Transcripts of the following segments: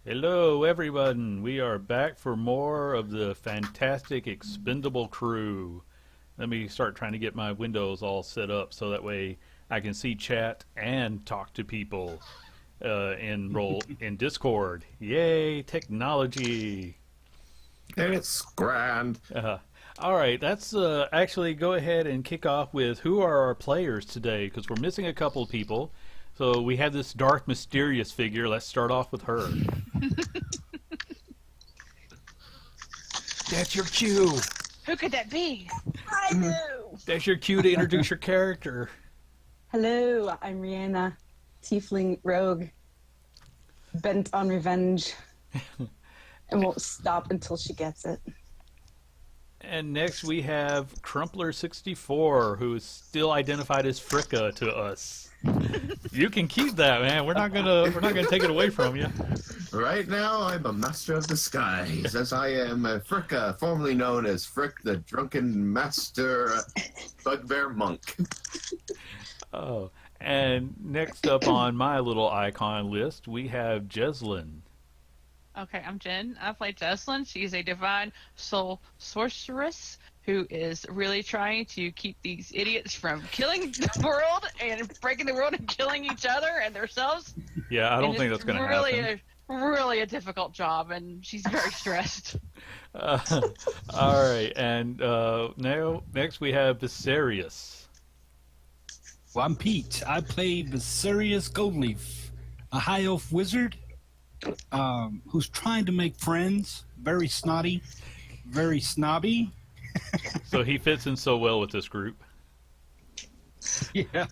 Hello, everyone. We are back for more of the fantastic Expendable Crew. Let me start trying to get my windows all set up so that way I can see chat and talk to people enroll in Discord. Yay, technology! It's grand. All right, let's actually go ahead and kick off with who are our players today because we're missing a couple of people. So we have this dark, mysterious figure. Let's start off with her. That's your cue. Who could that be? I know. That's your cue to introduce your character. Hello, I'm Rihanna, tiefling rogue, bent on revenge, and won't stop until she gets it. And next we have Crumpler64, who is still identified as Fricka to us. You can keep that, man. We're not gonna take it away from you. Right now, I'm a master of disguise, as I am Fricka, formerly known as Frick, the drunken master bugbear monk. Oh, and next up on my little icon list, we have Jeslyn. Okay, I'm Jen. I play Jesslyn. She's a divine soul sorceress who is really trying to keep these idiots from killing the world and breaking the world and killing each other and themselves. Yeah, I don't think that's going to happen. Really a difficult job, and she's very stressed. All right, and now next we have Viserius. Well, I'm Pete. I play Viserius Goldleaf, a high elf wizard who's trying to make friends. Very snotty, very snobby. So he fits in so well with this group. Yeah.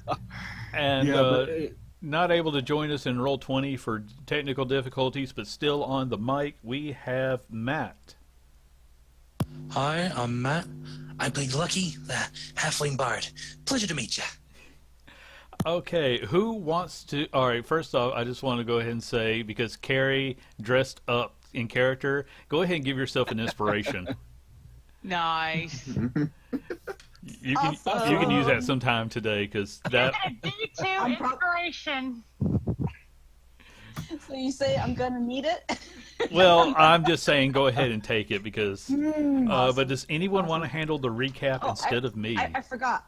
And not able to join us in Roll20 for technical difficulties, but still on the mic, we have Matt. Hi, I'm Matt. I play Lucky, the halfling bard. Pleasure to meet you. Okay, who wants to... All right, first off, I just want to go ahead and say, because Carrie dressed up in character, go ahead and give yourself an inspiration. Nice. You can use that sometime today, because that... D2 inspiration. So you say I'm gonna need it? Well, I'm just saying go ahead and take it, because... Awesome. But does anyone want to handle the recap instead of me? I forgot.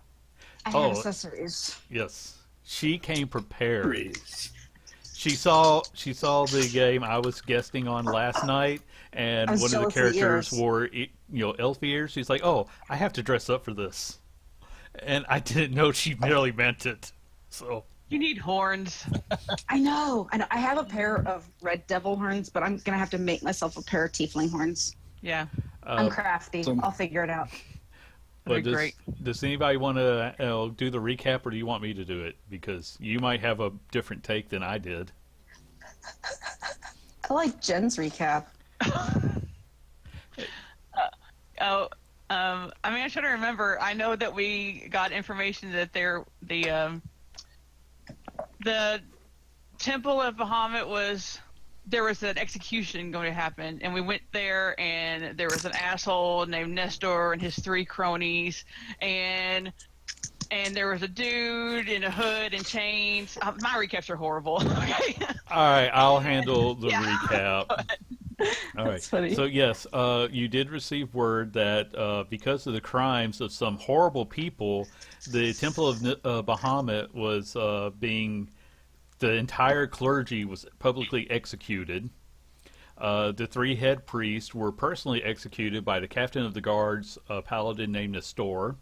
I have accessories. Yes. She came prepared. She saw the game I was guesting on last night, and one of the characters wore elf ears. She's like, "Oh, I have to dress up for this," and I didn't know she really meant it. So You need horns. I know. I have a pair of red devil horns, but I'm gonna have to make myself a pair of tiefling horns. Yeah. I'm crafty. I'll figure it out. But Great. does anybody want to do the recap, or do you want me to do it? Because you might have a different take than I did. I like Jen's recap. I'm trying to remember. I know that we got information that the Temple of Bahamut there was an execution going to happen, and we went there, and there was an asshole named Nestor and his 3 cronies, and there was a dude in a hood and chains. My recaps are horrible. Okay. All right, I'll handle the recap. All right. funny. So yes, you did receive word that because of the crimes of some horrible people, the Temple of Bahamut was the entire clergy was publicly executed. The 3 head priests were personally executed by the captain of the guards, a paladin named Nestor,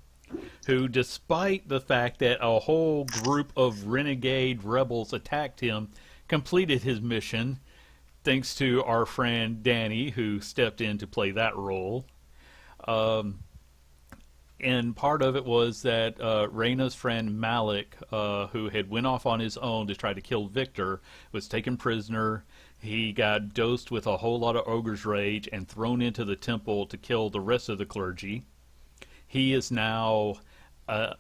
who, despite the fact that a whole group of renegade rebels attacked him, completed his mission, thanks to our friend Danny, who stepped in to play that role. And part of it was that Reyna's friend Malik, who had went off on his own to try to kill Victor, was taken prisoner. He got dosed with a whole lot of ogre's rage and thrown into the temple to kill the rest of the clergy. He is now,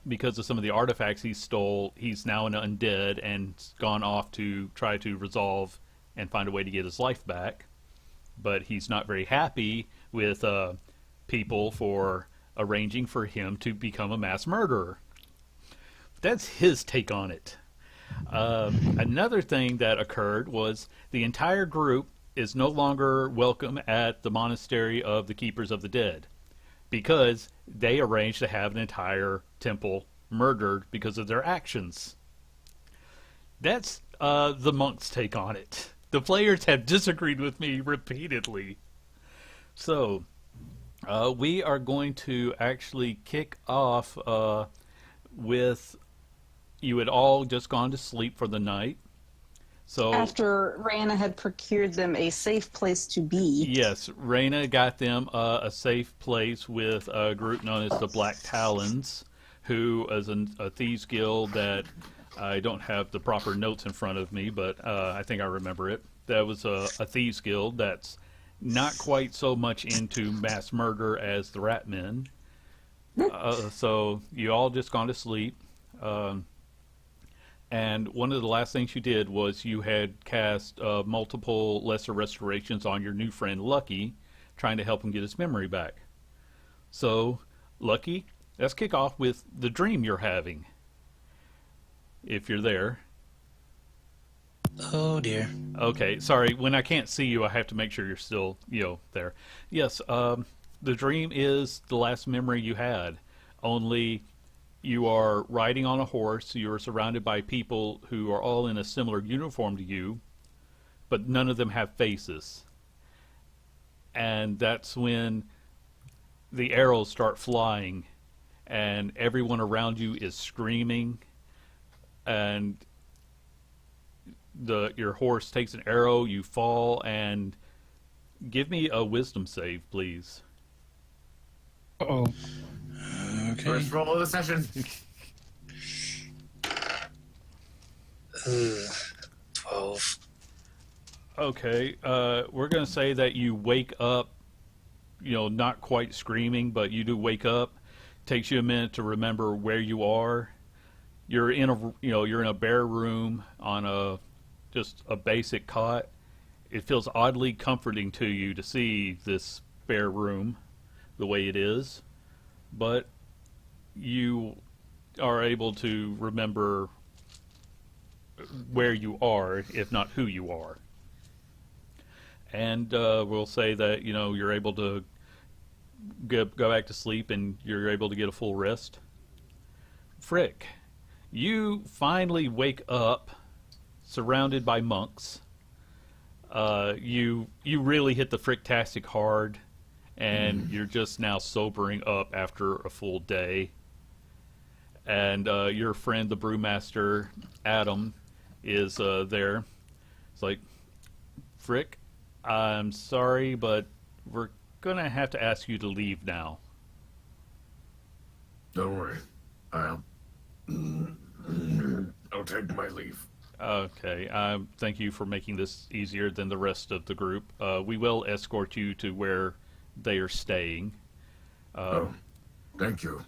because of some of the artifacts he stole, he's now an undead and gone off to try to resolve and find a way to get his life back. But he's not very happy with people for arranging for him to become a mass murderer. That's his take on it. Another thing that occurred was the entire group is no longer welcome at the monastery of the Keepers of the Dead because they arranged to have an entire temple murdered because of their actions. That's the monks' take on it. The players have disagreed with me repeatedly. So, we are going to actually kick off with you had all just gone to sleep for the night. So After Raina had procured them a safe place to be. yes, Reyna got them a safe place with a group known as the Black Talons, who is a thieves guild that I don't have the proper notes in front of me, but I think I remember it. That was a thieves guild that's not quite so much into mass murder as the Rat Men. So you all just gone to sleep. And one of the last things you did was you had cast multiple lesser restorations on your new friend Lucky, trying to help him get his memory back. So, Lucky, let's kick off with the dream you're having. If you're there. Oh dear. Okay, sorry. When I can't see you, I have to make sure you're still, there. Yes, the dream is the last memory you had. Only you are riding on a horse. You are surrounded by people who are all in a similar uniform to you, but none of them have faces. And that's when the arrows start flying, and everyone around you is screaming, and your horse takes an arrow, you fall, and give me a wisdom save, please. Uh-oh. Okay. First roll of the session. 12. Okay, we're going to say that you wake up, not quite screaming, but you do wake up. Takes you a minute to remember where you are. You're in a bare room on just a basic cot. It feels oddly comforting to you to see this bare room the way it is, but you are able to remember where you are, if not who you are. And we'll say that you're able to go back to sleep and you're able to get a full rest. Frick, you finally wake up surrounded by monks. You really hit the fricktastic hard, and you're just now sobering up after a full day. And your friend, the brewmaster, Adam, is there. It's like, Frick, I'm sorry, but we're going to have to ask you to leave now. Don't worry. I'll take my leave. Okay, thank you for making this easier than the rest of the group. We will escort you to where they are staying. Thank you.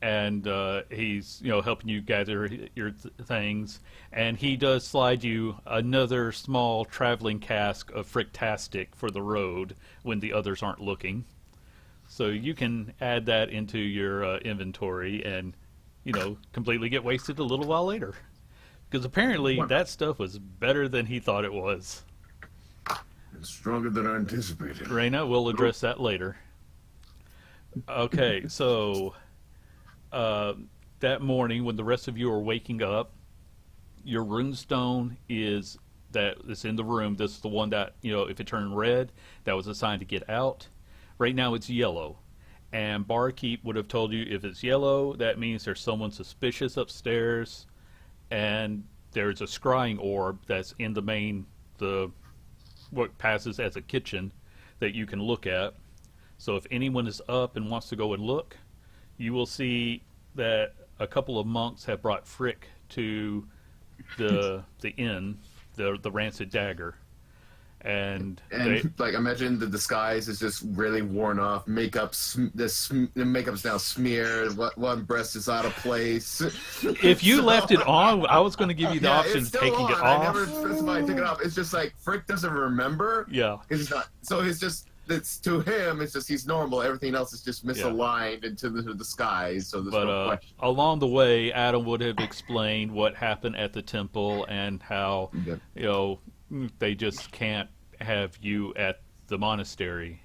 And he's helping you gather your things, and he does slide you another small traveling cask of fricktastic for the road when the others aren't looking. So you can add that into your inventory and completely get wasted a little while later, because apparently that stuff was better than he thought it was. It's stronger than I anticipated. Reyna, we'll address that later. Okay, so that morning when the rest of you are waking up, your runestone is that is in the room. This is the one that, if it turned red, that was a sign to get out. Right now it's yellow. And Barkeep would have told you if it's yellow, that means there's someone suspicious upstairs. And there's a scrying orb that's in what passes as a kitchen that you can look at. So if anyone is up and wants to go and look, you will see that a couple of monks have brought Frick to the inn, the Rancid Dagger. And imagine the disguise is just really worn off. The makeup's now smeared. One breast is out of place. If you left it on, I was going to give you the option of taking it off. I never specified taking it off. It's just like Frick doesn't remember. Yeah. It's not. So it's to him. It's just he's normal. Everything else is just misaligned into the disguise. So there's no question. Along the way, Adam would have explained what happened at the temple and how they just can't have you at the monastery,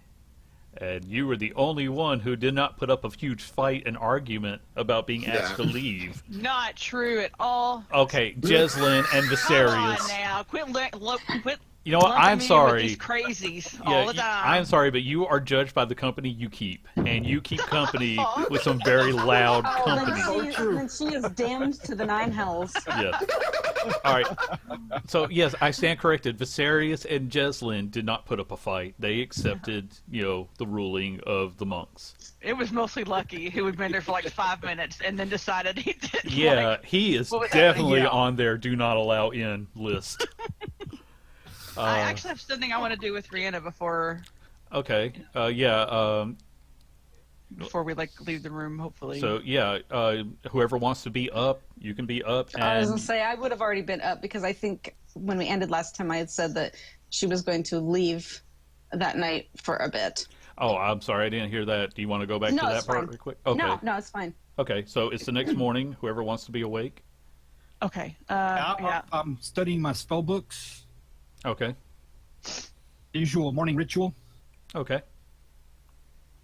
and you were the only one who did not put up a huge fight and argument about being asked to leave. Not true at all. Okay, Jeslyn and Come on Viserys. now, quit. You know what? lumping I'm me sorry. With these crazies Yeah, all the time. I'm sorry, but you are judged by the company you keep, and you keep company with some very loud Oh, company. then she is damned to the 9 hells. Yes. All right. So yes, I stand corrected. Viserys and Jeslyn did not put up a fight. They accepted, the ruling of the monks. It was mostly Lucky, who had been there for like 5 minutes and then decided he didn't. Yeah, he is what was definitely happening? on their do not allow in list. I actually have something I want to do with Rihanna before Okay. before we leave the room. Hopefully. So yeah, whoever wants to be up, you can be up. And I was going to say, I would have already been up because I think when we ended last time, I had said that she was going to leave that night for a bit. oh, I'm sorry, I didn't hear that. Do you want to go back No, to that it's part fine. real quick? Okay. No, it's fine. Okay. So it's the next morning. Whoever wants to be awake. Okay. I'm studying my spell books. Okay. Usual morning ritual. Okay.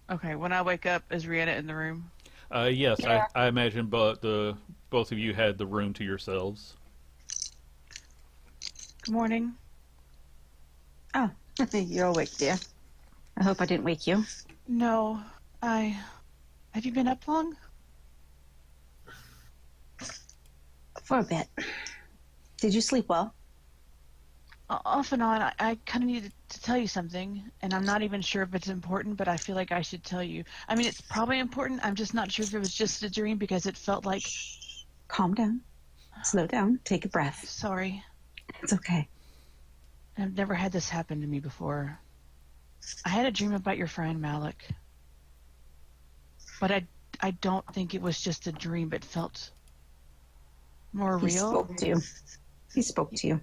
Okay. When I wake up, is Rihanna in the room? Yes, Yeah. I imagine, but both of you had the room to yourselves. Good morning. Oh, you're awake, dear. I hope I didn't wake you. No, have you been up long? For a bit. Did you sleep well? Off and on. I kind of needed to tell you something, and I'm not even sure if it's important, but I feel like I should tell you. I mean, it's probably important. I'm just not sure if it was just a dream because it felt like. Calm down. Slow down. Take a breath. Sorry. It's okay. I've never had this happen to me before. I had a dream about your friend Malik. But I don't think it was just a dream. It felt more He real. spoke to you. He spoke to you.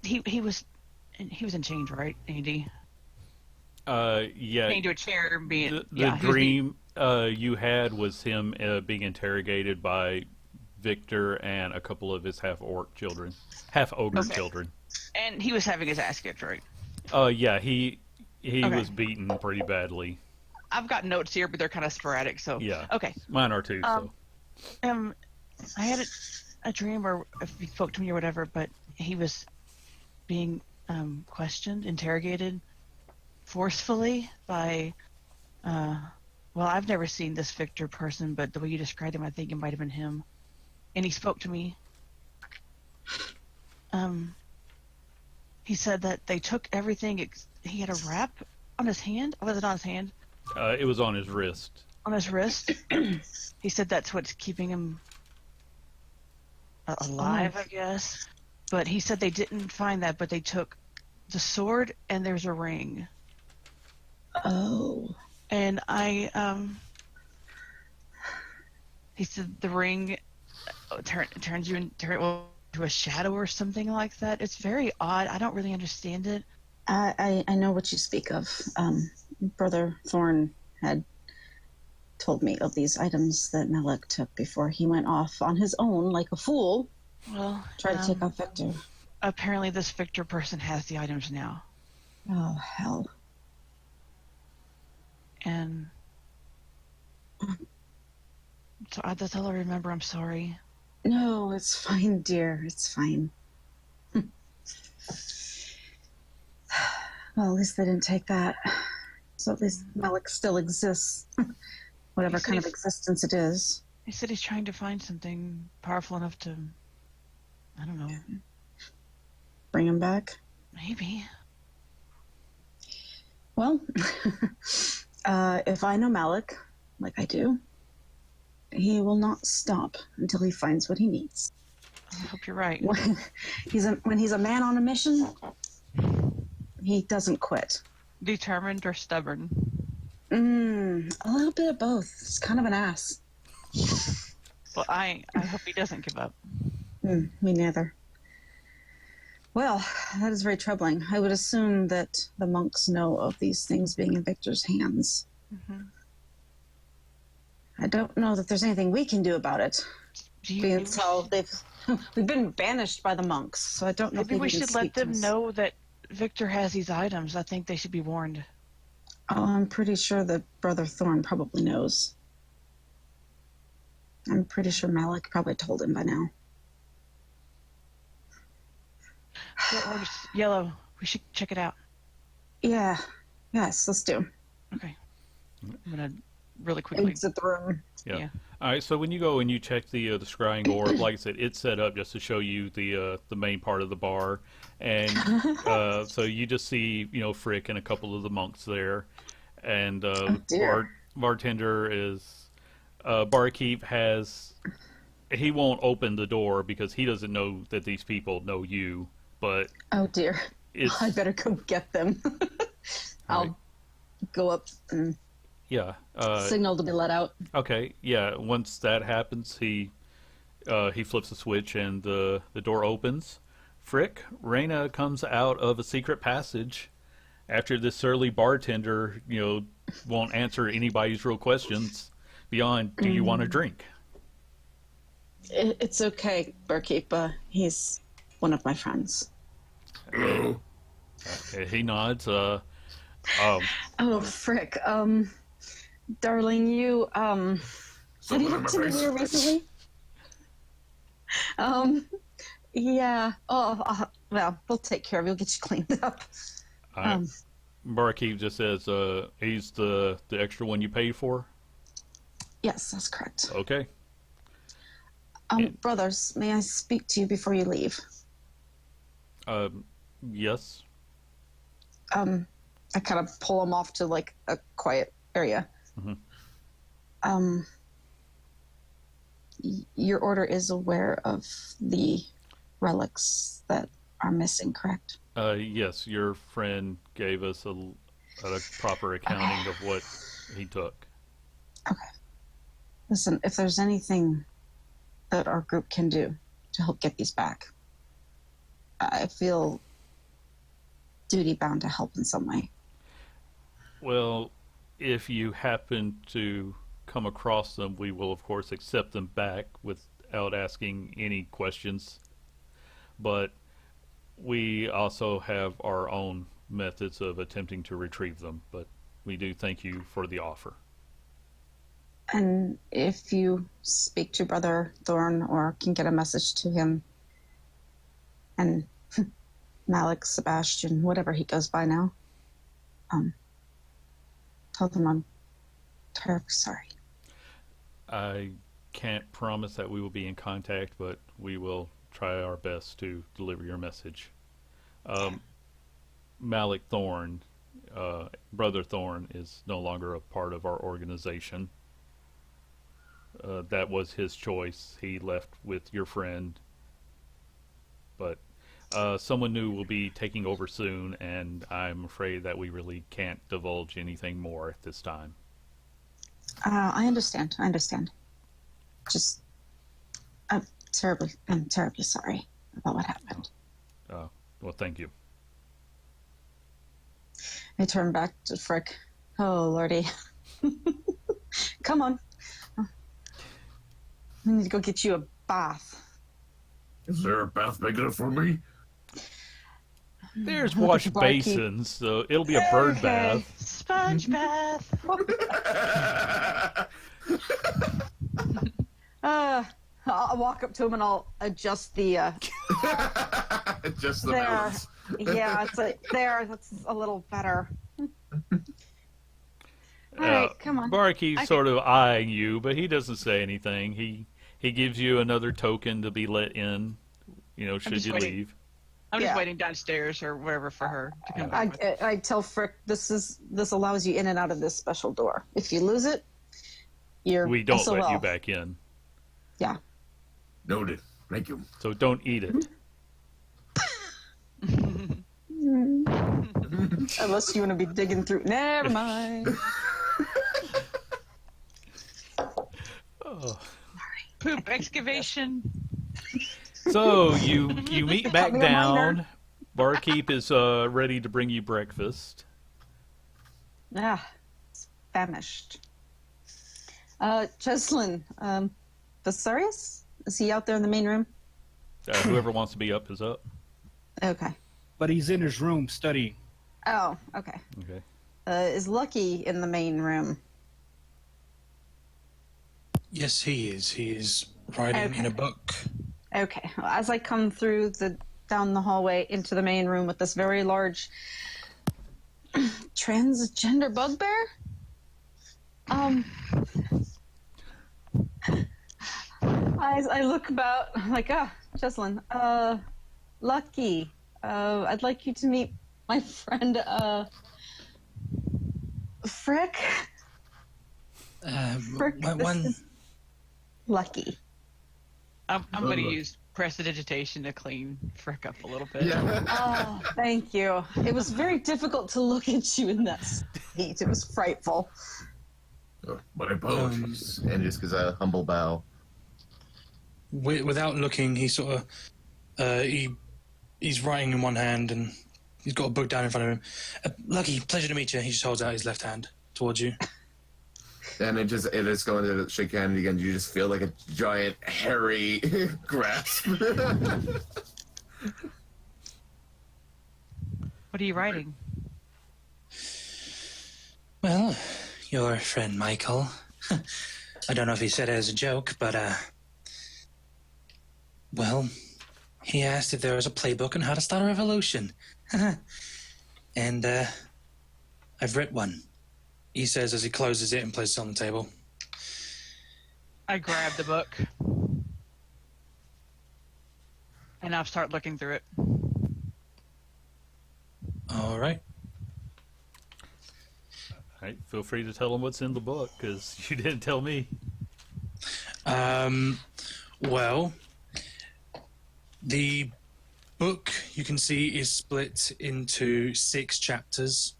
He was in chains, right, Andy? Yeah. Chained to a chair, being The he was dream you had was him being interrogated by Victor and a couple of his half-ogre children. and he was having his ass kicked, right? Yeah, he Okay. was beaten pretty badly. I've got notes here, but they're kind of sporadic. So Yeah. okay. Mine are too. So. I had a dream, or if he spoke to me or whatever, but he was being questioned, interrogated forcefully by. Well, I've never seen this Victor person, but the way you described him, I think it might have been him. And he spoke to me. He said that they took everything. He had a wrap on his hand. Was it on his hand? It was on his wrist. On his wrist. He said that's what's keeping him alive, I guess. But he said they didn't find that, but they took the sword and there's a ring. Oh. And he said the ring turns you into a shadow or something like that. It's very odd. I don't really understand it. I know what you speak of. Brother Thorn had told me of these items that Malik took before he went off on his own like a fool. Well, Tried to take off Victor. Apparently this Victor person has the items now. Oh, hell. And so that's all I remember. I'm sorry. No, it's fine, dear. It's fine. Well, at least they didn't take that. So at least Malik still exists. Whatever kind of existence it is. He said he's trying to find something powerful enough to, I don't know. Bring him back? Maybe. Well, if I know Malik, like I do, he will not stop until he finds what he needs. I hope you're right. When he's a man on a mission, he doesn't quit. Determined or stubborn? A little bit of both. He's kind of an ass. Well, I hope he doesn't give up. Me neither. Well, that is very troubling. I would assume that the monks know of these things being in Victor's hands. Mm-hmm. I don't know that there's anything we can do about it. Being told we've been banished by the monks, so I don't know Maybe if we they should let them know that Victor has these items. I think they should be warned. Oh, I'm pretty sure that Brother Thorn probably knows. I'm pretty sure Malik probably told him by now. Yellow. We should check it out. Yeah. Yes, let's do. Okay. I'm gonna really quickly exit the room. Yeah. All right. So when you go and you check the scrying orb, like I said, it's set up just to show you the main part of the bar, and so you just see Frick and a couple of the monks there, and bartender is barkeep has he won't open the door because he doesn't know that these people know you, but oh dear, I better go get them. I'll go up and signal to be let out. Okay, yeah. Once that happens, he flips a switch and the door opens. Frick, Raina comes out of a secret passage after this surly bartender, won't answer anybody's real questions beyond, do you want a drink? It's okay, barkeep. He's one of my friends. He nods. Oh, Frick. Darling, you, have you looked in the mirror recently? Yeah. Oh, well, we'll take care of you. We'll get you cleaned up. Barkeep just says, he's the extra one you paid for? Yes, that's correct. Okay. Brothers, may I speak to you before you leave? Yes. I kind of pull him off to, like, a quiet area. Mm-hmm. Your order is aware of the relics that are missing, correct? Yes, your friend gave us a proper accounting of what he took. Okay. Listen, if there's anything that our group can do to help get these back, I feel duty-bound to help in some way. Well, if you happen to come across them, we will, of course, accept them back without asking any questions. But we also have our own methods of attempting to retrieve them. But we do thank you for the offer. And if you speak to Brother Thorn or can get a message to him, and Malik, Sebastian, whatever he goes by now, tell them I'm terribly sorry. I can't promise that we will be in contact, but we will try our best to deliver your message. Malik Thorn, Brother Thorn, is no longer a part of our organization. That was his choice. He left with your friend. But someone new will be taking over soon, and I'm afraid that we really can't divulge anything more at this time. I understand. Just, I'm terribly sorry about what happened. Well, thank you. I turn back to Frick. Oh, Lordy. Come on. We need to go get you a bath. Is there a bath big enough for me? There's wash basins, so it'll be a bird bath. Sponge bath. I'll walk up to him and I'll adjust the Just the there. balance. Yeah, it's there. That's a little better. All right, come on. Barkeep's sort of eyeing you, but he doesn't say anything. He gives you another token to be let in, should you leave. I'm just waiting downstairs or wherever for her to come back. I tell Frick this allows you in and out of this special door. If you lose it, we don't SOL. let you back in. Yeah. Noted. Thank you. So don't eat it. Unless you want to be digging through. Never mind. Poop excavation. So you meet back down. Barkeep is ready to bring you breakfast. Famished. Jocelyn, Vasarius? Is he out there in the main room? Whoever wants to be up is up. Okay. But he's in his room studying. Oh, okay. Okay. Is Lucky in the main room? Yes, he is. He is writing in a Okay. book. Okay. Well, as I come through down the hallway into the main room with this very large transgender bugbear, I look about like, Jocelyn, Lucky, I'd like you to meet my friend, Frick. Frick, this One. is Lucky. I'm going to look. use prestidigitation to clean Frick up a little bit. Yeah. Oh, thank you. It was very difficult to look at you in that state. It was frightful. Oh, my apologies. And just gives a humble bow. Without looking, he sort of he's writing in one hand and he's got a book down in front of him. Lucky, pleasure to meet you. He just holds out his left hand towards you. And it is going to shake your hand again. You just feel like a giant, hairy grasp. What are you writing? Well, your friend Michael. I don't know if he said it as a joke, but well, he asked if there was a playbook on how to start a revolution. And I've writ one. He says as he closes it and places it on the table. I grab the book. And I'll start looking through it. All right. All right. Feel free to tell him what's in the book, because you didn't tell me. Well, the book you can see is split into 6 chapters.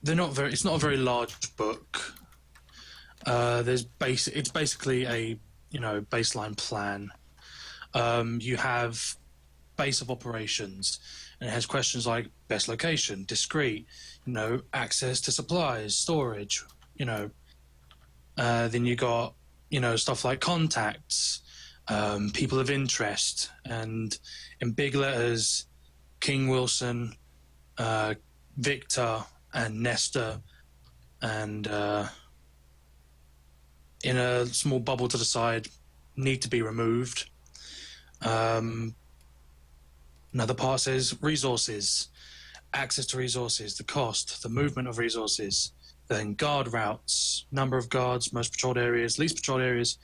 It's not a very large book. It's basically a baseline plan. You have base of operations, and it has questions like best location, discrete, access to supplies, storage, then you got stuff like contacts, people of interest, and in big letters, King Wilson, Victor, and Nestor, and in a small bubble to the side, need to be removed. Another part says resources, access to resources, the cost, the movement of resources, then guard routes, number of guards, most patrolled areas, least patrolled areas.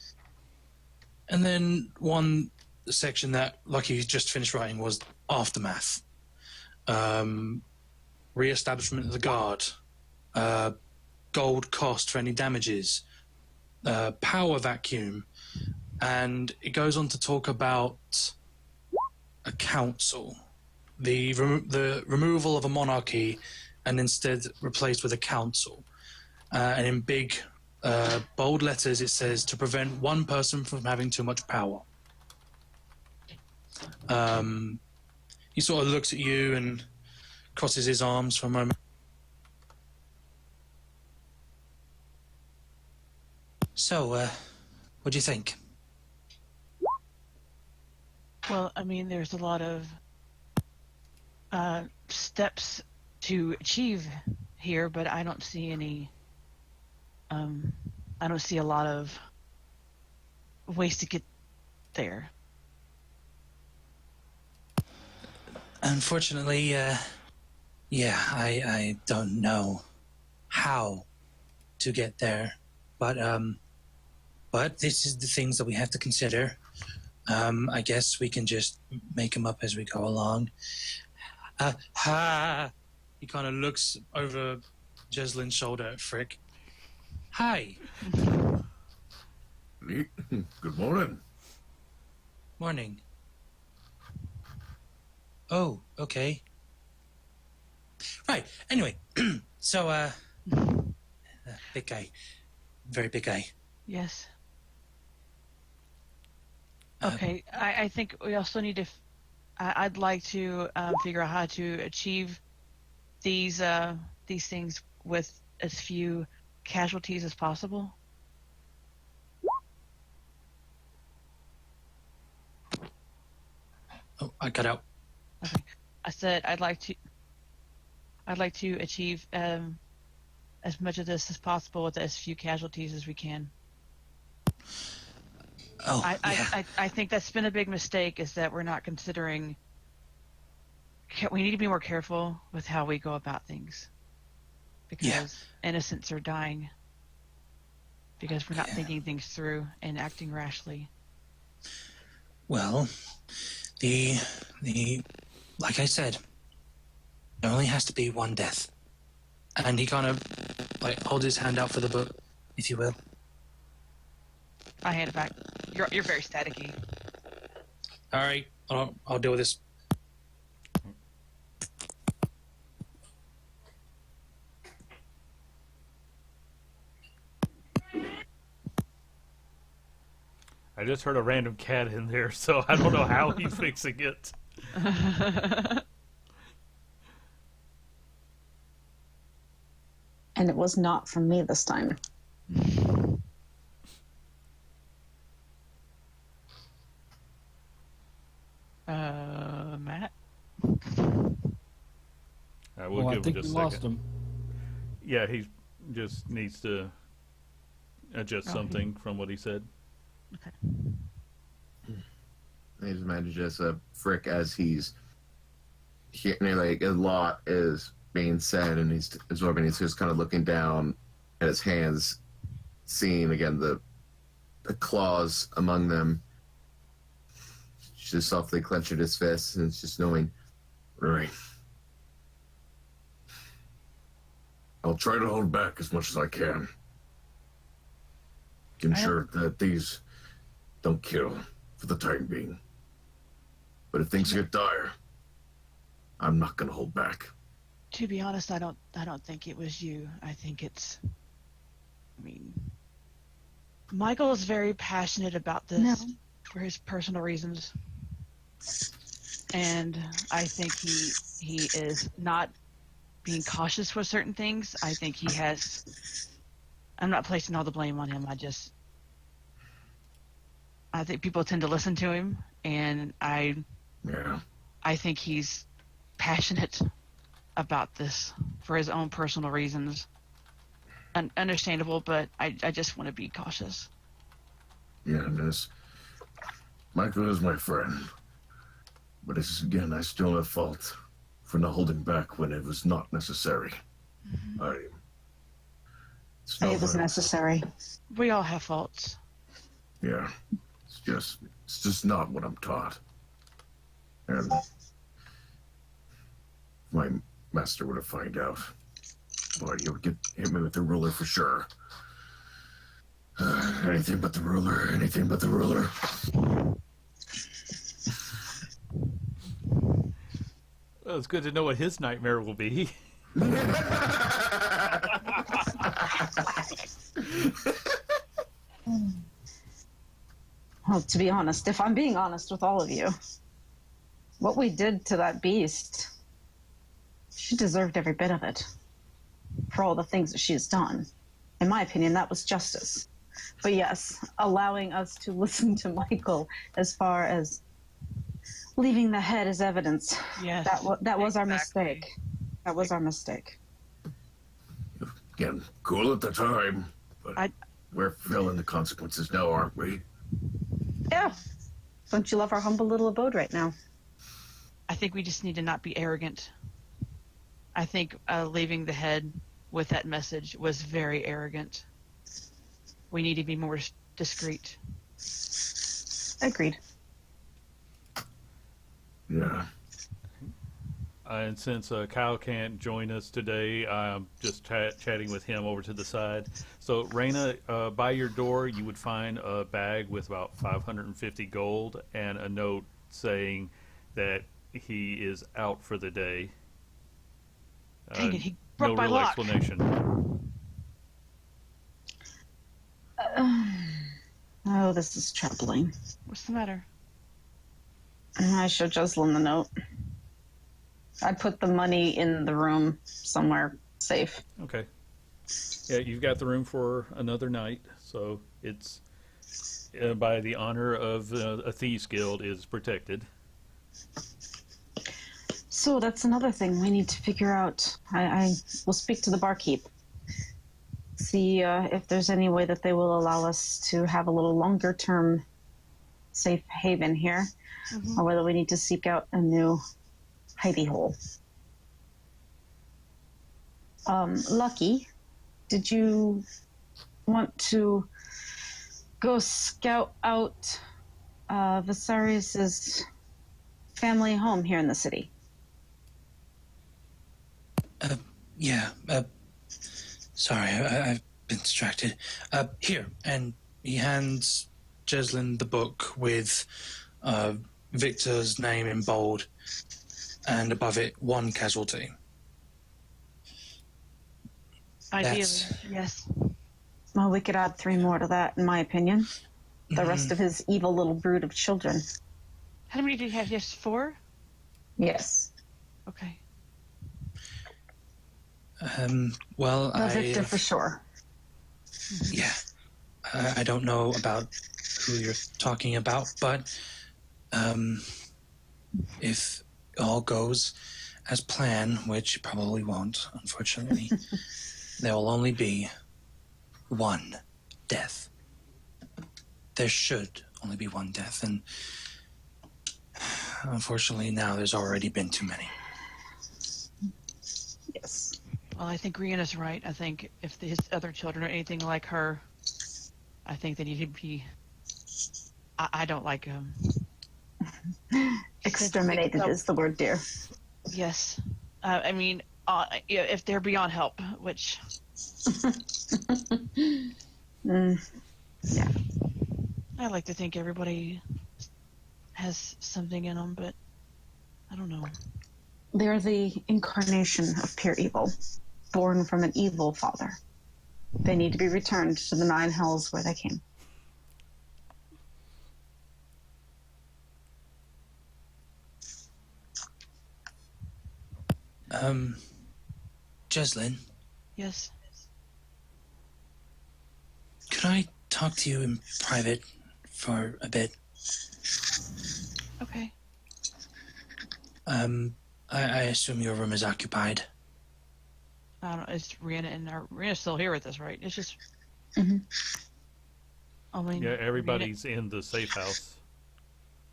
And then one section that Lucky just finished writing was aftermath. Re-establishment of the guard, gold cost for any damages, power vacuum, and it goes on to talk about a council, the removal of a monarchy, and instead replaced with a council. And in big, bold letters, it says to prevent one person from having too much power. He sort of looks at you and crosses his arms for a moment. So, what do you think? Well, I mean, there's a lot of steps to achieve here, but I don't see any. I don't see a lot of ways to get there. Unfortunately, I don't know how to get there, but this is the things that we have to consider. I guess we can just make them up as we go along. He kind of looks over Jeslin's shoulder at Frick. Hi. Good morning. Morning. Oh, okay. Right. Anyway, so big guy, very big guy. Yes. Okay, I think we also need to. I'd like to figure out how to achieve these things with as few casualties as possible. Oh, I cut out. Okay. I said I'd like to achieve as much of this as possible with as few casualties as we can. Oh, I think that's been a big mistake, is that we're not considering. We need to be more careful with how we go about things, because innocents are dying because we're not thinking things through and acting rashly. Well, the like I said, there only has to be one death. And he kind of like holds his hand out for the book, if you will. I hand it back. You're very staticky. All right, I'll deal with this. I just heard a random cat in there, so I don't know how he's fixing it. And it was not from me this time. Matt? We'll I give think him we just a lost second. him. Yeah, he just needs to adjust something from what he said. I just imagine just a Frick as he's hearing, like, a lot is being said, and he's absorbing. He's just kind of looking down at his hands, seeing again the claws among them. Just softly clenching his fists, and it's just knowing, right. I'll try to hold back as much as I can. Ensure that these don't kill for the time being. But if things get dire, I'm not going to hold back. To be honest, I don't think it was you. I think it's. I mean, Michael is very passionate about this for his personal reasons, and I think he is not being cautious with certain things. I think he has. I'm not placing all the blame on him. I think people tend to listen to him, and I think he's passionate about this for his own personal reasons. Understandable, but I just want to be cautious. Yeah, Miss. Michael is my friend. But again, I still have fault for not holding back when it was not necessary. It was necessary. We all have faults. Yeah. It's just not what I'm taught. And my master were to find out, boy, he would hit me with the ruler for sure. Anything but the ruler, anything but the ruler. Well, it's good to know what his nightmare will be. Well, to be honest, if I'm being honest with all of you, what we did to that beast, she deserved every bit of it for all the things that she's done. In my opinion, that was justice. But yes, allowing us to listen to Michael as far as leaving the head as evidence, yes, that was our mistake. That was our mistake. Again, cool at the time, but we're feeling the consequences now, aren't we? Yeah. Don't you love our humble little abode right now? I think we just need to not be arrogant. I think leaving the head with that message was very arrogant. We need to be more discreet. Agreed. Yeah. And since Kyle can't join us today, I'm just chatting with him over to the side. So, Raina, by your door, you would find a bag with about 550 gold and a note saying that he is out for the day. Dang it, he broke no my real lock. explanation. Oh, this is troubling. What's the matter? I showed Jocelyn the note. I put the money in the room somewhere safe. Okay. Yeah, you've got the room for another night, so it's by the honor of a thieves guild is protected. So that's another thing we need to figure out. I will speak to the barkeep. See if there's any way that they will allow us to have a little longer term safe haven here, or whether we need to seek out a new hidey hole. Lucky, did you want to go scout out Viserys's family home here in the city? Yeah. Sorry, I've been distracted. Here, and he hands Jeslyn the book with Victor's name in bold, and above it, 1 casualty. Ideally, That's- yes. Well, we could add 3 more to that, in my opinion. The rest of his evil little brood of children. How many did you have? Yes, 4? Yes. Okay. Well, Victor for sure. Yeah. I don't know about who you're talking about, but if all goes as planned, which it probably won't, unfortunately, there will only be 1 death. There should only be 1 death, and unfortunately now there's already been too many. Yes. Well, I think Rhianna's right. I think if his other children are anything like her, I think they need to be. I don't like Exterminated is the word, dear. Yes, I mean, if they're beyond help, which. Yeah. I like to think everybody has something in them, but I don't know. They're the incarnation of pure evil, born from an evil father. They need to be returned to the 9 hells where they came. Jeslyn, Yes. could I talk to you in private for a bit? Okay. I assume your room is occupied. I don't know. It's Rhianna and Rhianna's still here with us, right? It's just. Mm-hmm. I mean. Yeah, everybody's in the safe house.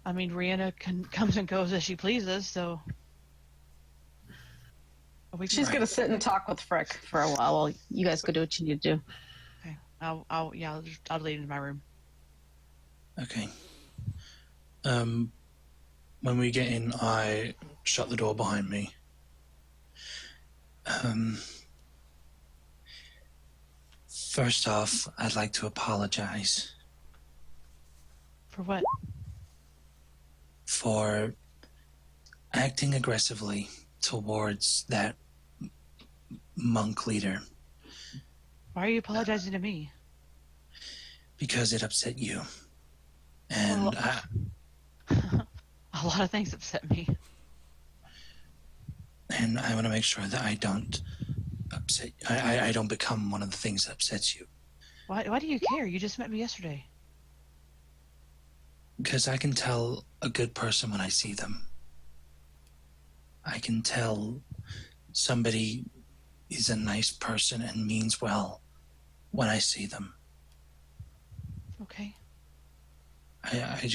Rhianna comes and goes as she pleases, so. She's going to sit and talk with Frick for a while while you guys go do what you need to do. Okay. I'll lead into my room. Okay. When we get in, I shut the door behind me. First off, I'd like to apologize For what? for acting aggressively towards that monk leader Why are you apologizing to me? because it upset you. And Well- A lot of things upset me. I want to make sure that I don't upset. I don't become one of the things that upsets you. Why do you care? You just met me yesterday. Because I can tell a good person when I see them. I can tell somebody is a nice person and means well when I see them. Okay. I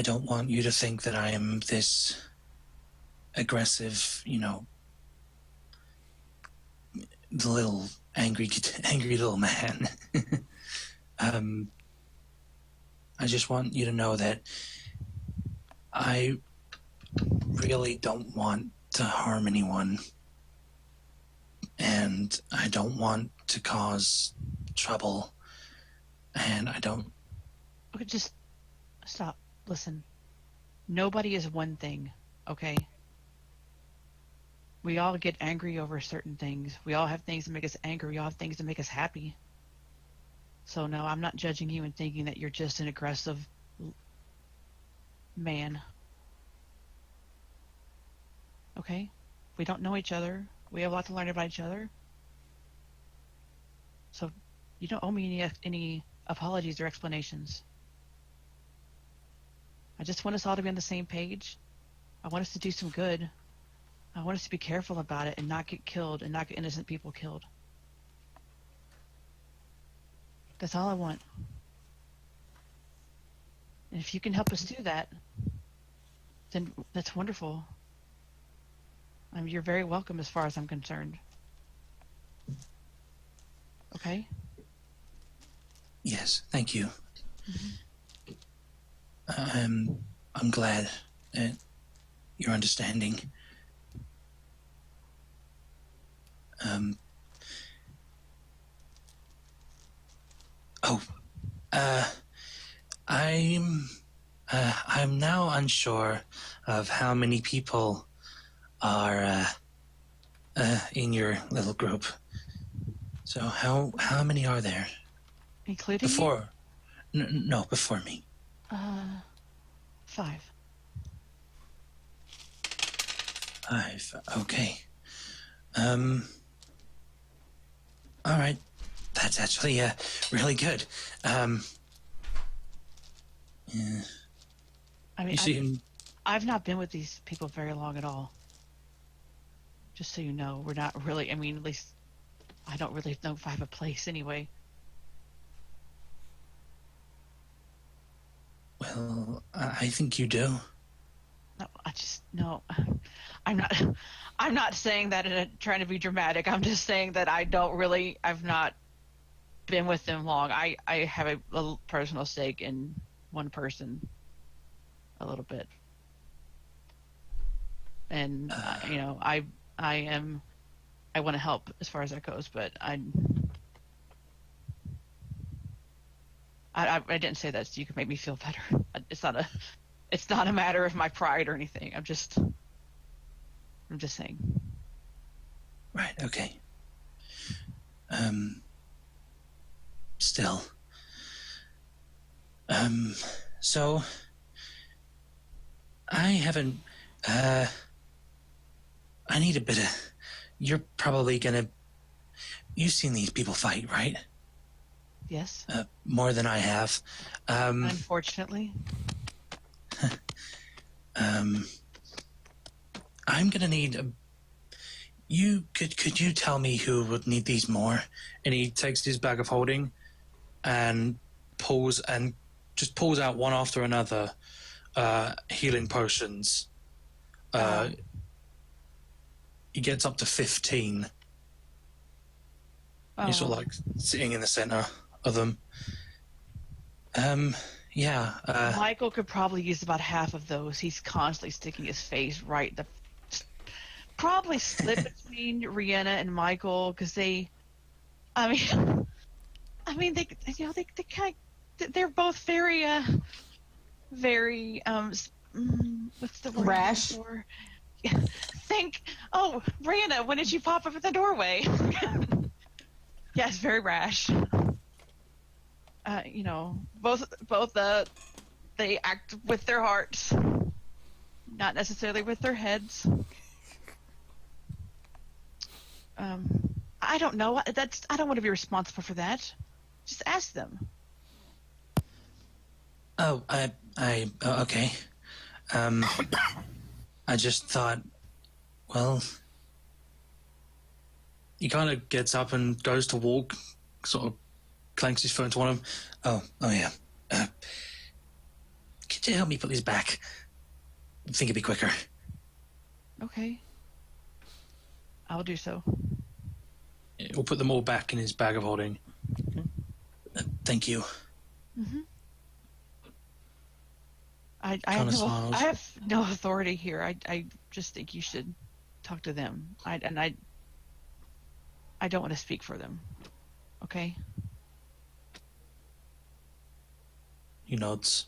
don't want you to think that I am this aggressive, the little angry little man. I just want you to know that I really don't want to harm anyone, and I don't want to cause trouble, and I don't. Okay, just stop. Listen. Nobody is one thing, okay? We all get angry over certain things. We all have things that make us angry. We all have things that make us happy. So no, I'm not judging you and thinking that you're just an aggressive man. Okay? We don't know each other. We have a lot to learn about each other. So you don't owe me any apologies or explanations. I just want us all to be on the same page. I want us to do some good. I want us to be careful about it and not get killed and not get innocent people killed. That's all I want. And if you can help us do that, then that's wonderful. I mean, you're very welcome as far as I'm concerned. Okay? Yes, thank you. I'm glad that you're understanding. I'm now unsure of how many people are in your little group. So how many are there? Including you? Before? No, before me. 5. 5. Okay. All right. That's actually really good. Yeah. I mean, You seem I've not been with these people very long at all. Just so you know, we're not really, I mean, at least I don't really know if I have a place anyway. well. I think you do. No, no, I'm not saying that trying to be dramatic. I'm just saying that I've not been with them long. I have a little personal stake in one person a little bit. And, I want to help as far as that goes, but I didn't say that so you could make me feel better. It's not a matter of my pride or anything. I'm just saying. Right. Okay. Still. So I haven't. I need a bit of. You're probably gonna. You've seen these people fight, right? Yes. More than I have. Unfortunately. I'm gonna need. Could you tell me who would need these more? And he takes his bag of holding, and pulls out one after another, healing potions. He gets up to 15. He's sort of like sitting in the center of them. Yeah. Michael could probably use about half of those. He's constantly sticking his face right. Probably split between Rihanna and Michael because they kind of, they're both very, very what's the word? Rash? Rihanna, when did you pop up at the doorway? Yes, very rash. Both they act with their hearts, not necessarily with their heads. I don't know. I don't want to be responsible for that. Just ask them. Oh, okay. I just thought, well, he kind of gets up and goes to walk, sort of clanks his phone to one of them. Oh yeah. Could you help me put these back? I think it'd be quicker. Okay. I'll do so. We'll put them all back in his bag of holding. Thank you. Mm-hmm. I smiles. have no authority here. I just think you should talk to them. I don't want to speak for them. Okay? He nods.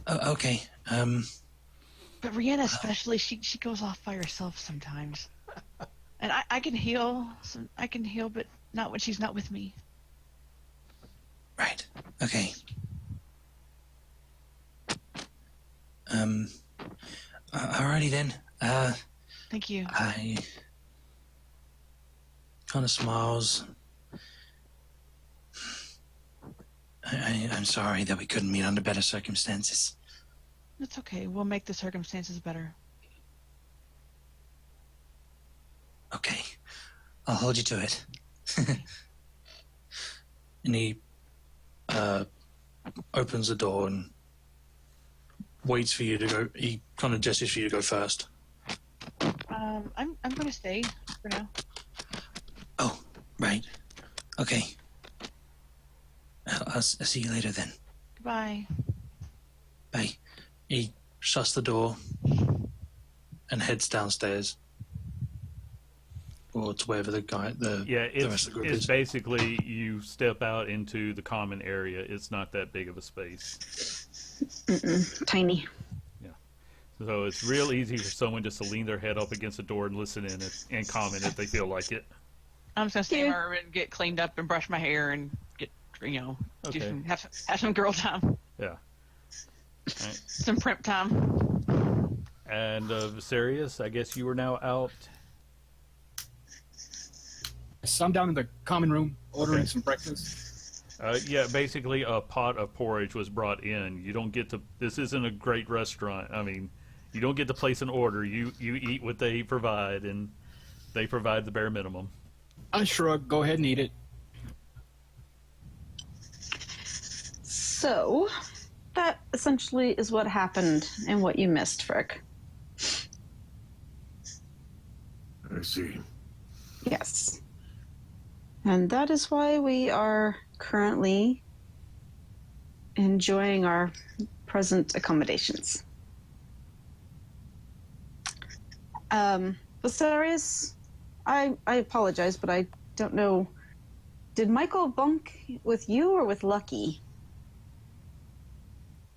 Okay. But Rihanna especially, she goes off by herself sometimes. And I can heal. I can heal, but not when she's not with me. Right. Okay. Alrighty then. Thank you. I kind of smiles. I'm sorry that we couldn't meet under better circumstances. It's okay. We'll make the circumstances better. Okay, I'll hold you to it. And he opens the door and waits for you to go. He kind of gestures for you to go first. I'm going to stay for now. Oh, right. Okay. I'll see you later then. Goodbye. Bye. He shuts the door and heads downstairs. Or to wherever the rest of the group it's is. basically you step out into the common area. It's not that big of a space. Tiny. So it's real easy for someone just to lean their head up against the door and listen in and comment if they feel like it. I'm just going to stay in my room and get cleaned up and brush my hair and get, do Okay. have some girl time. Yeah. All right. Some primp time. And Viserius, I guess you were now out. So I'm down in the common room ordering Okay. some breakfast. Yeah, basically a pot of porridge was brought in. You don't get to. This isn't a great restaurant. I mean, you don't get to place an order. You eat what they provide, and they provide the bare minimum. I shrug, go ahead and eat it. So, that essentially is what happened and what you missed, Frick. I see. Yes. And that is why we are currently enjoying our present accommodations. Viserius, I apologize, but I don't know. Did Michael bunk with you or with Lucky?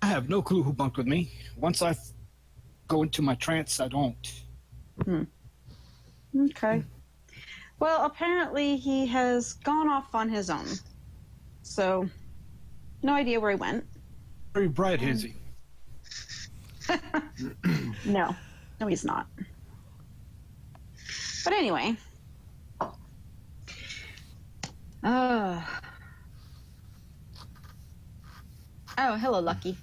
I have no clue who bunked with me. Once I go into my trance, I don't. Okay. Well, apparently he has gone off on his own. So, no idea where he went. Very bright, is he? No. No, he's not. But anyway. Oh, hello, Lucky.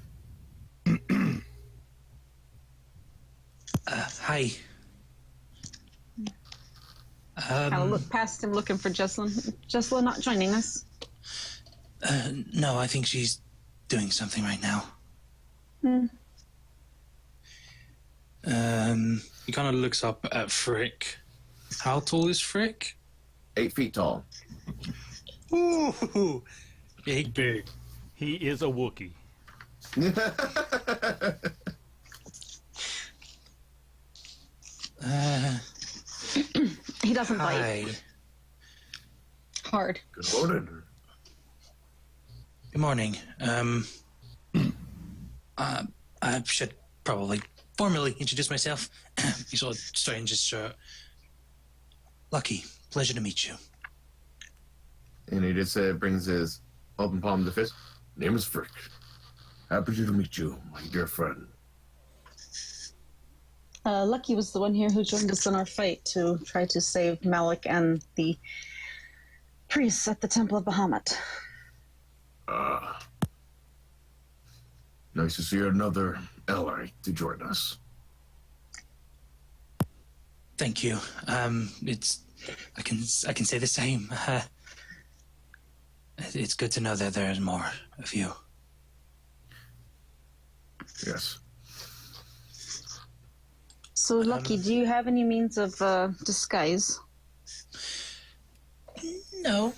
Hi. I'll look past him looking for Jessalyn. Jessalyn not joining us. No, I think she's doing something right now. He kind of looks up at Frick. How tall is Frick? 8 feet tall. Ooh, big. He is a Wookiee. He doesn't Hi. bite hard. Good morning. Good morning. I should probably formally introduce myself. He's all strange his shirt. Lucky, pleasure to meet you. And he just brings his open palm to fist. Name is Frick. Happy to meet you, my dear friend. Lucky was the one here who joined us in our fight to try to save Malik and the priests at the Temple of Bahamut. Nice to see another ally to join us. Thank you. It's I can say the same. It's good to know that there is more of you. Yes. So, Lucky, do you have any means of disguise? No.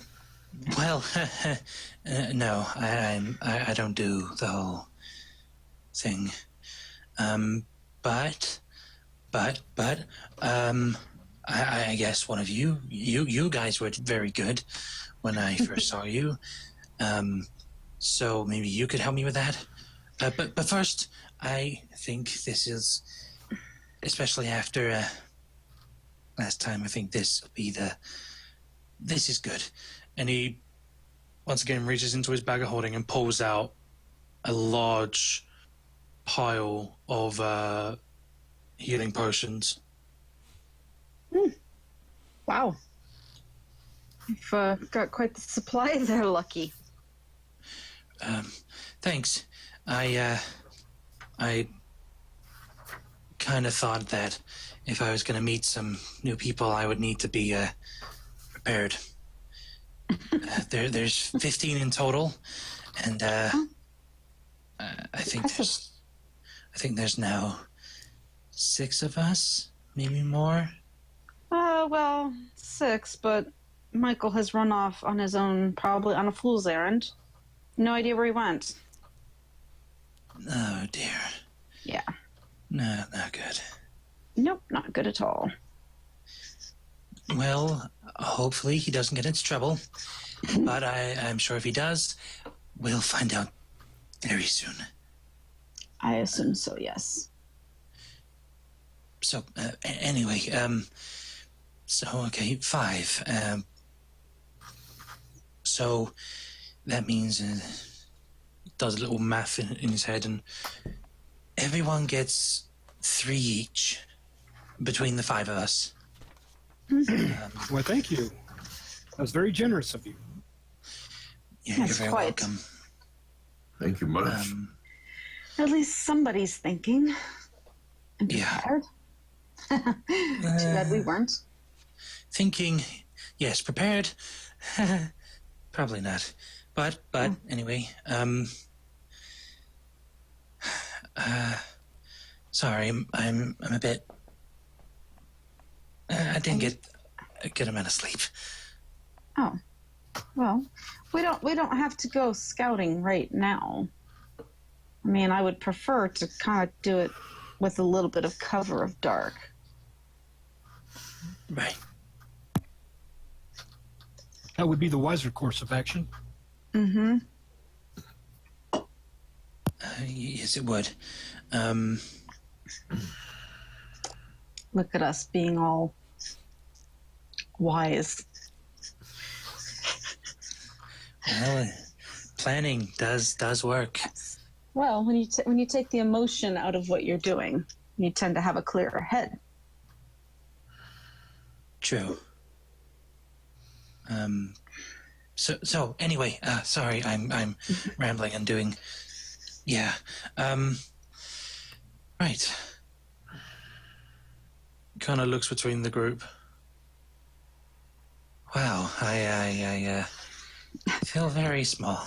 Well, no. I don't do the whole thing. But I guess one of you guys were very good when I first saw you. So maybe you could help me with that. But first, I think this is, especially after last time, I think this is good. And he once again reaches into his bag of holding and pulls out a large pile of healing potions. Wow. You've got quite the supply there, Lucky. Thanks. I kind of thought that if I was going to meet some new people, I would need to be prepared. There's 15 in total, and I think there's now 6 of us, maybe more. Well, 6, but Michael has run off on his own, probably on a fool's errand. No idea where he went. Oh dear. Yeah. No, not good. Nope, not good at all. Well, hopefully he doesn't get into trouble. But I'm sure if he does, we'll find out very soon. I assume so, yes. So, anyway, okay, 5. So that means does a little math in his head, and everyone gets 3 each between the 5 of us. Well, thank you. That's very generous of you. You're very welcome. Thank you much. At least somebody's thinking. And Yeah. prepared. Too bad we weren't. Thinking, yes. Prepared, probably not. But anyway, sorry, I'm a bit. I didn't get a good amount of sleep. Oh, well, we don't have to go scouting right now. I mean, I would prefer to kind of do it with a little bit of cover of dark. Right. That would be the wiser course of action. Mm-hmm. Yes, it would. Look at us being all wise. Well, planning does work. Well, when you take the emotion out of what you're doing, you tend to have a clearer head. True. So anyway, sorry, I'm rambling and doing. Yeah. Right. Kind of looks between the group. Wow, I feel very small.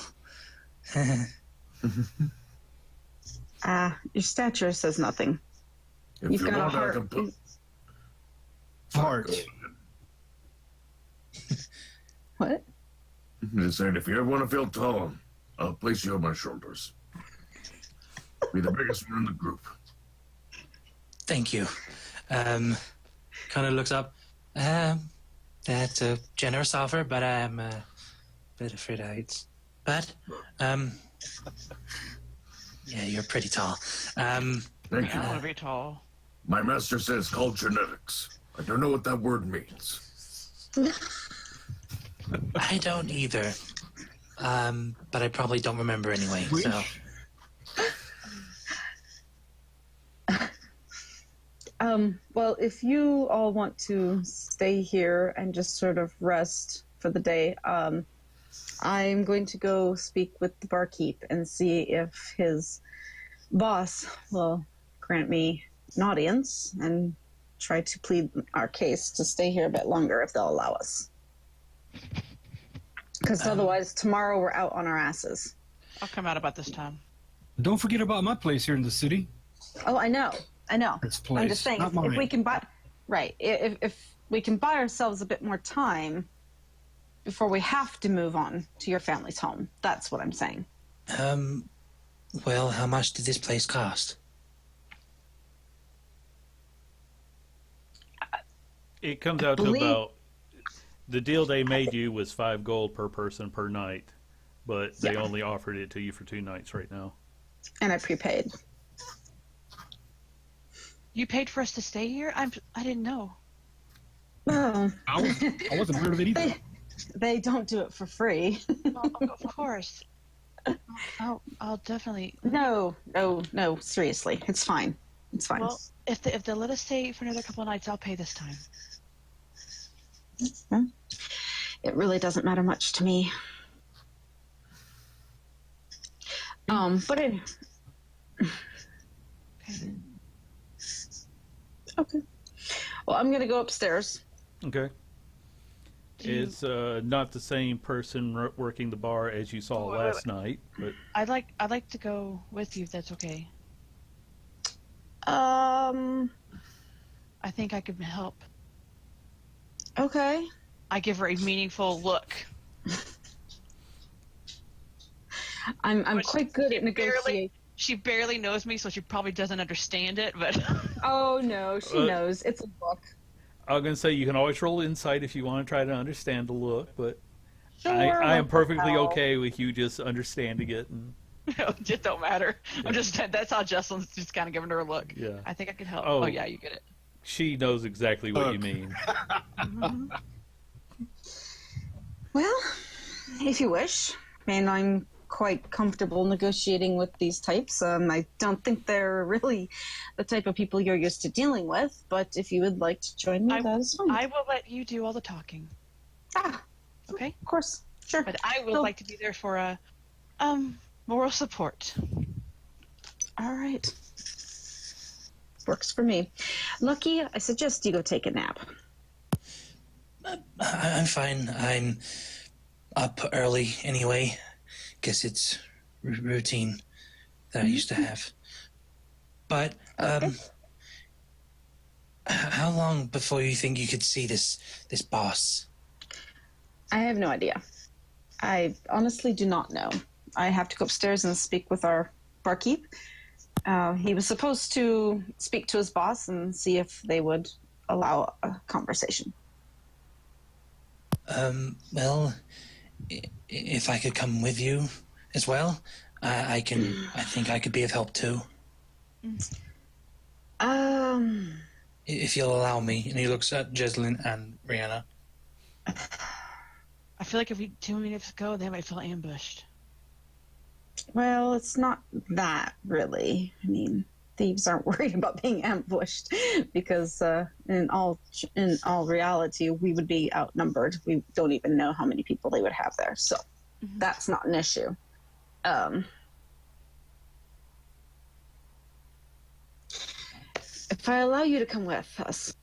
Your stature says nothing. If You've you got a want, I heart. can put Heart. What? He said, if you ever want to feel tall, I'll place you on my shoulders. Be the biggest one in the group. Thank you. Kind of looks up. That's a generous offer, but I'm a bit afraid of heights. But, yeah, you're pretty tall. Thank I you. don't want to be tall. My master says called genetics. I don't know what that word means. I don't either. But I probably don't remember anyway, Wish. so. Well, if you all want to stay here and just sort of rest for the day, I'm going to go speak with the barkeep and see if his boss will grant me an audience and try to plead our case to stay here a bit longer if they'll allow us. Because otherwise, tomorrow we're out on our asses. I'll come out about this time. Don't forget about my place here in the city. Oh, I know. This place, I'm just saying, not if mine. we can buy, right? If we can buy ourselves a bit more time before we have to move on to your family's home, that's what I'm saying. Well, how much did this place cost? It comes out to believe- about the deal they made you was 5 gold per person per night, but they Yeah. only offered it to you for 2 nights right now. And I prepaid. You paid for us to stay here? I didn't know. Oh, I wasn't aware of it either. they don't do it for free. Well, of course. I'll definitely. No, seriously, it's fine. It's fine. Well, if they let us stay for another couple of nights, I'll pay this time. It really doesn't matter much to me. But it. Okay. Okay. Well, I'm gonna go upstairs. Okay. It's not the same person working the bar as you saw Oh, wait, last night, but I'd like to go with you if that's okay. Um. I think I could help. Okay. I give her a meaningful look. I'm But quite good at negotiating. She barely knows me, so she probably doesn't understand it, but Oh no, she Uh, knows. It's a book. I was going to say you can always roll insight if you want to try to understand the look, but I am What the perfectly hell? okay with you just understanding it. And it just don't matter. Yeah. I'm just that's how Jesselyn's just kind of giving her a look. Yeah. I think I could help. Oh. Oh yeah, you get it. she knows exactly what you mean. Well, if you wish. I mean, I'm quite comfortable negotiating with these types. I don't think they're really the type of people you're used to dealing with, but if you would like to join me, that is fine. I will let you do all the talking. Okay? Of course. Sure. But I would So- like to be there for a moral support. All right. Works for me. Lucky, I suggest you go take a nap. I'm fine. I'm up early anyway. Guess it's routine that I used to have. But Okay. how long before you think you could see this boss? I have no idea. I honestly do not know. I have to go upstairs and speak with our barkeep. He was supposed to speak to his boss and see if they would allow a conversation. Well, if I could come with you as well, I think I could be of help too. If you'll allow me. And he looks at Jeslyn and Rihanna. I feel like if we 2 minutes ago, they might feel ambushed. Well, it's not that really. I mean, thieves aren't worried about being ambushed because in all reality, we would be outnumbered. We don't even know how many people they would have there, so that's not an issue. If I allow you to come with us,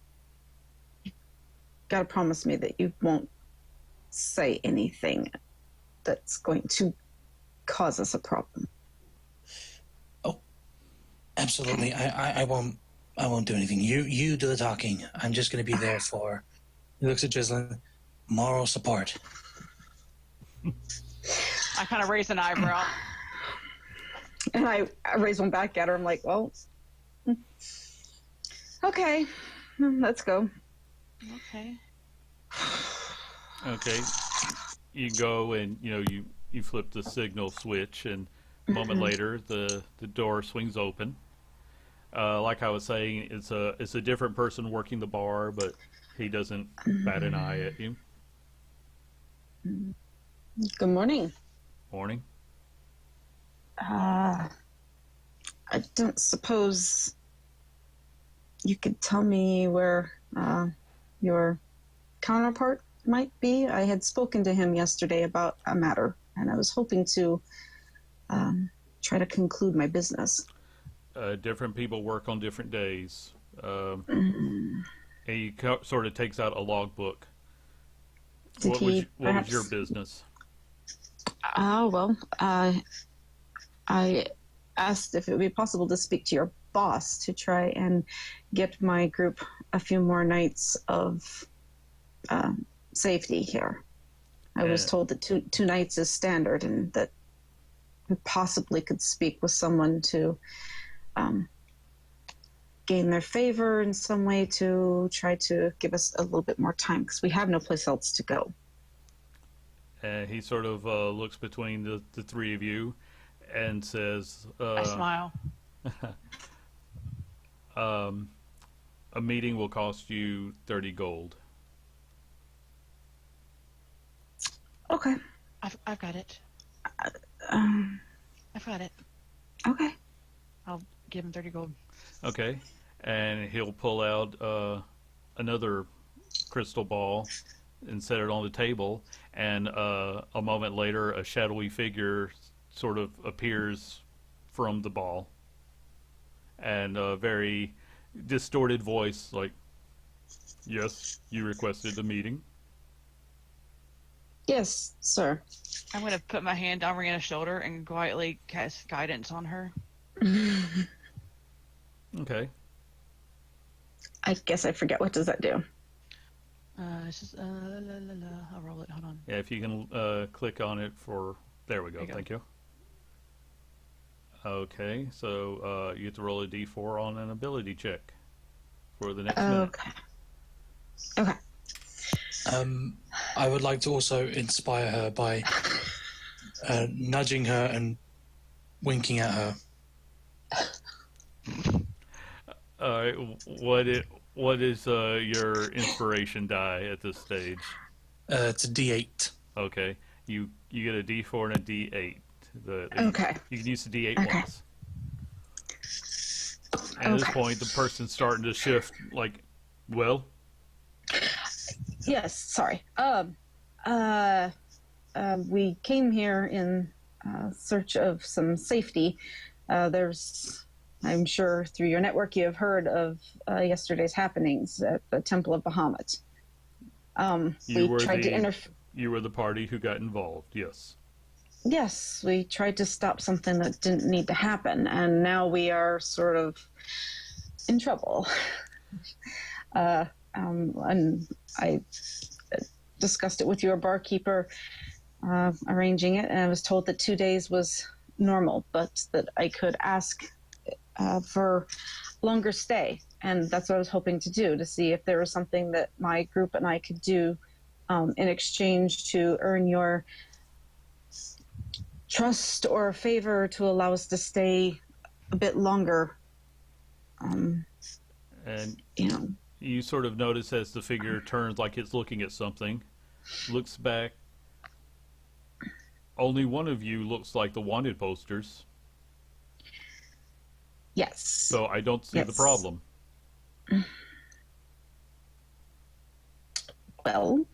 you gotta promise me that you won't say anything that's going to cause us a problem. Absolutely. I won't do anything. You do the talking. I'm just going to be there for. He looks at Jeslyn. Moral support. I kind of raise an eyebrow. And I raise one back at her. I'm like, well, okay, let's go. Okay. Okay. You go and you flip the signal switch, and a moment later the door swings open. Like I was saying, it's a different person working the bar, but he doesn't bat an eye at you. Good morning. Morning. I don't suppose you could tell me where your counterpart might be. I had spoken to him yesterday about a matter, and I was hoping to try to conclude my business. Different people work on different days. He sort of takes out a logbook. What was your business? Well, I asked if it would be possible to speak to your boss to try and get my group a few more nights of safety here. I was told that two nights is standard, and that we possibly could speak with someone to gain their favor in some way to try to give us a little bit more time, because we have no place else to go. And he sort of looks between the three of you and says, I smile. a meeting will cost you 30 gold. Okay. I've got it. I've got it. Okay. I'll give him 30 gold. Okay. And he'll pull out another crystal ball and set it on the table. And a moment later, a shadowy figure sort of appears from the ball. And very distorted voice, like, "Yes, you requested a meeting." Yes, sir. I'm gonna put my hand on Rena's shoulder and quietly cast guidance on her. Okay. I guess I forget. What does that do? It's just I'll roll it. Hold on. Yeah, if you can click on it for... There we go. There you go. Thank you. Okay, so you get to roll a d4 on an ability check for the next minute. Okay. Okay. I would like to also inspire her by nudging her and winking at her. All right, what is your inspiration die at this stage? It's a D8. Okay, you get a d4 and a d8. Okay. You can use the d8 Okay. once. And at this Okay. point, the person's starting to shift. Like, well, Yes. Sorry. We came here in search of some safety. I'm sure through your network you have heard of yesterday's happenings at the Temple of Bahamut. You We were tried to the- interfere. you were the party who got involved. Yes. Yes, we tried to stop something that didn't need to happen, and now we are sort of in trouble. And I discussed it with your barkeeper, arranging it, and I was told that 2 days was normal, but that I could ask for longer stay, and that's what I was hoping to do, to see if there was something that my group and I could do in exchange to earn your trust or favor to allow us to stay a bit longer. And You know, you sort of notice as the figure turns like it's looking at something, looks back. Only one of you looks like the wanted posters, yes. so I don't see the Yes. problem. Well,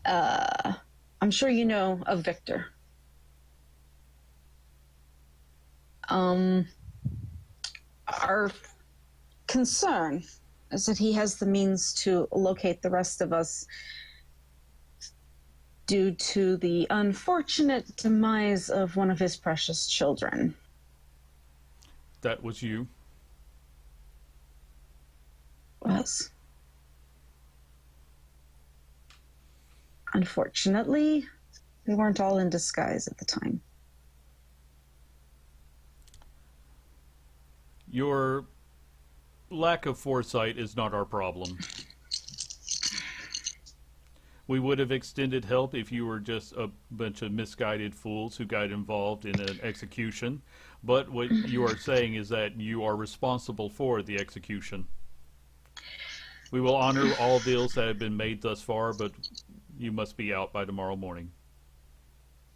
I'm sure you know of Victor. Our concern is that he has the means to locate the rest of us due to the unfortunate demise of one of his precious children. That was you. Was. Unfortunately, we weren't all in disguise at the time. Your lack of foresight is not our problem. We would have extended help if you were just a bunch of misguided fools who got involved in an execution. But what you are saying is that you are responsible for the execution. We will honor all deals that have been made thus far, but you must be out by tomorrow morning.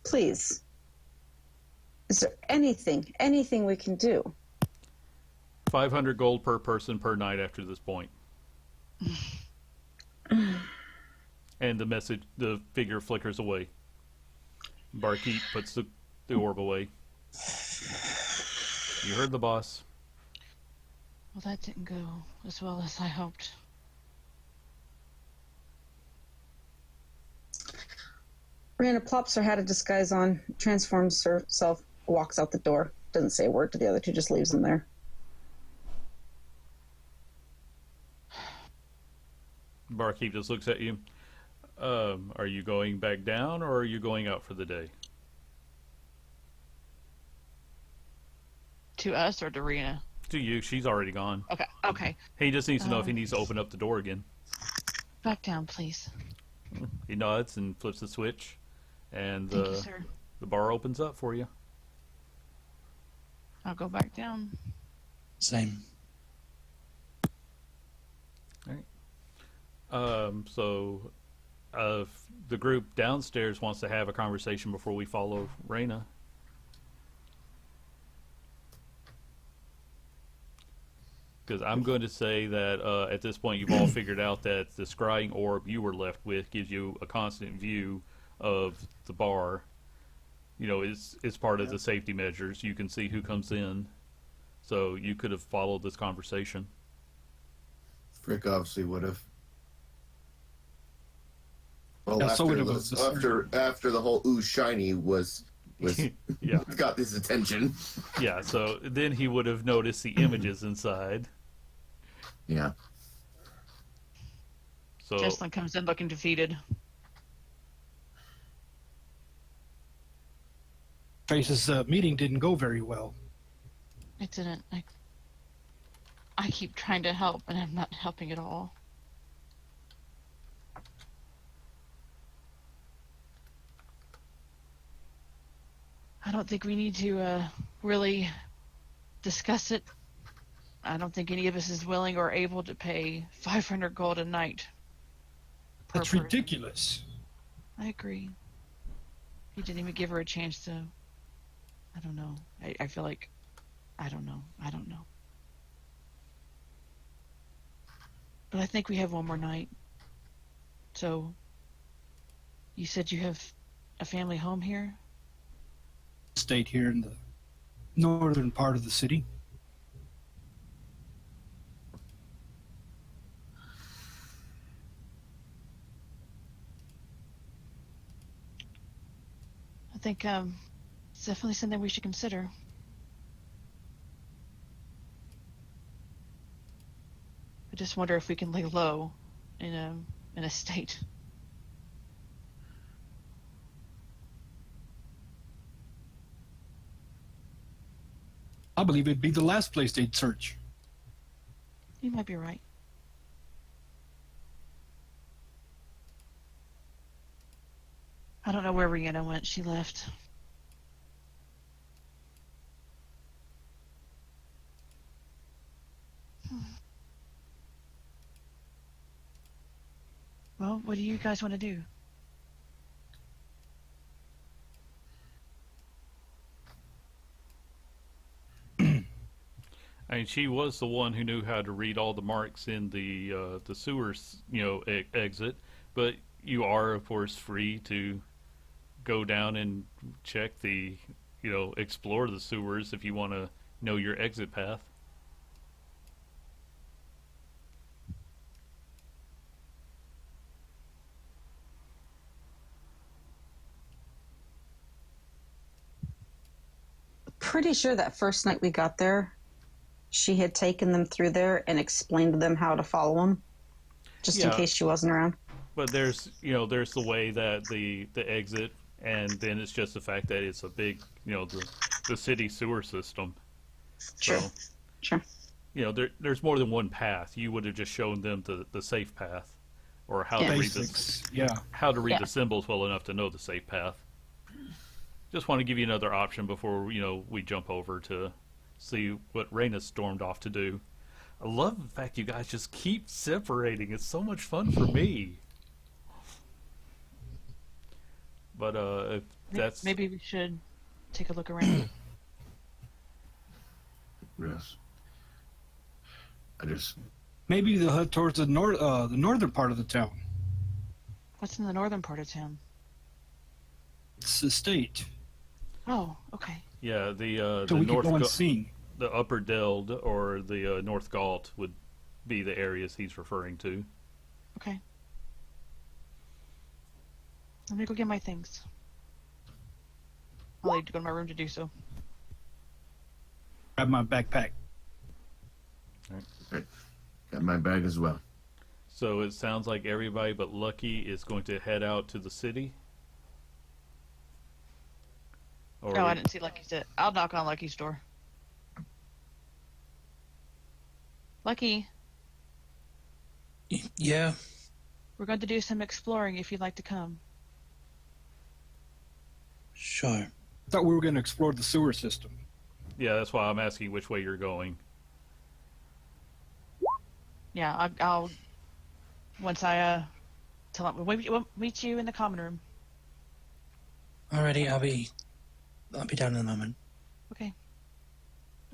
Please. Is there anything we can do? 500 gold per person per night after this point. And the figure flickers away. Barkeep puts the orb away. You heard the boss. Well, that didn't go as well as I hoped. Rihanna plops her hat of disguise on, transforms herself, walks out the door. Doesn't say a word to the other two, just leaves them there. Barkeep just looks at you. Are you going back down or are you going out for the day? To us or to Rena? To you. She's already gone. Okay. Okay. He just needs to know if he needs to open up the door again. Back down, please. He nods and flips the switch, and Thank you, sir. the bar opens up for you. I'll go back down. Same. So the group downstairs wants to have a conversation before we follow Reyna. Because I'm going to say that at this point you've all figured out that the scrying orb you were left with gives you a constant view of the bar. You know, it's part of the safety measures. You can see who comes in. So you could have followed this conversation. Frick obviously would have. Well, Yeah, so after, would have after the whole ooh shiny was Yeah. got his attention. Yeah, so then he would have noticed the images inside. Yeah. So Jesslyn comes in looking defeated. Trace's meeting didn't go very well. It didn't. I keep trying to help, and I'm not helping at all. I don't think we need to really discuss it. I don't think any of us is willing or able to pay 500 gold a night. per That's person. ridiculous. I agree. He didn't even give her a chance to. I don't know. I feel like. I don't know. But I think we have one more night. So. You said you have a family home here? Stayed here in the northern part of the city. I think it's definitely something we should consider. I just wonder if we can lay low in a state. I believe it'd be the last place they'd search. You might be right. I don't know where Rihanna went. She left. Well, what do you guys want to do? I mean, she was the one who knew how to read all the marks in the sewers, exit. But you are, of course, free to go down and check explore the sewers if you want to know your exit path. Pretty sure that first night we got there, she had taken them through there and explained to them how to follow them, just in Yeah. case she wasn't around. But there's the way that the exit, and then it's just the fact that it's a big, the city sewer system. Sure. So, Sure. there's more than one path. You would have just shown them the safe path, or how Yeah. to read Basics, yeah. Yeah. the symbols well enough to know the safe path. Just want to give you another option before we jump over to see what Raina stormed off to do. I love the fact you guys just keep separating. It's so much fun for me. But if that's Maybe we should take a look around. Yes. I just Maybe they'll head towards the northern part of the town. What's in the northern part of town? It's the state. Oh, okay. yeah the So the we can North go and Ga- see. the Upper Deld or the North Galt would be the areas he's referring to. Okay. Let me go get my things. I'll leave to go to my room to do so. Grab my backpack. got my bag as well. So it sounds like everybody but Lucky is going to head out to the city. Or Oh, I didn't see Lucky's yet. I'll knock on Lucky's door. Lucky, Yeah. we're going to do some exploring if you'd like to come. Sure. Thought we were going to explore the sewer system. Yeah, that's why I'm asking which way you're going. Yeah, I'll once I tell him we'll meet you in the common room. Alrighty, I'll be down in a moment. Okay.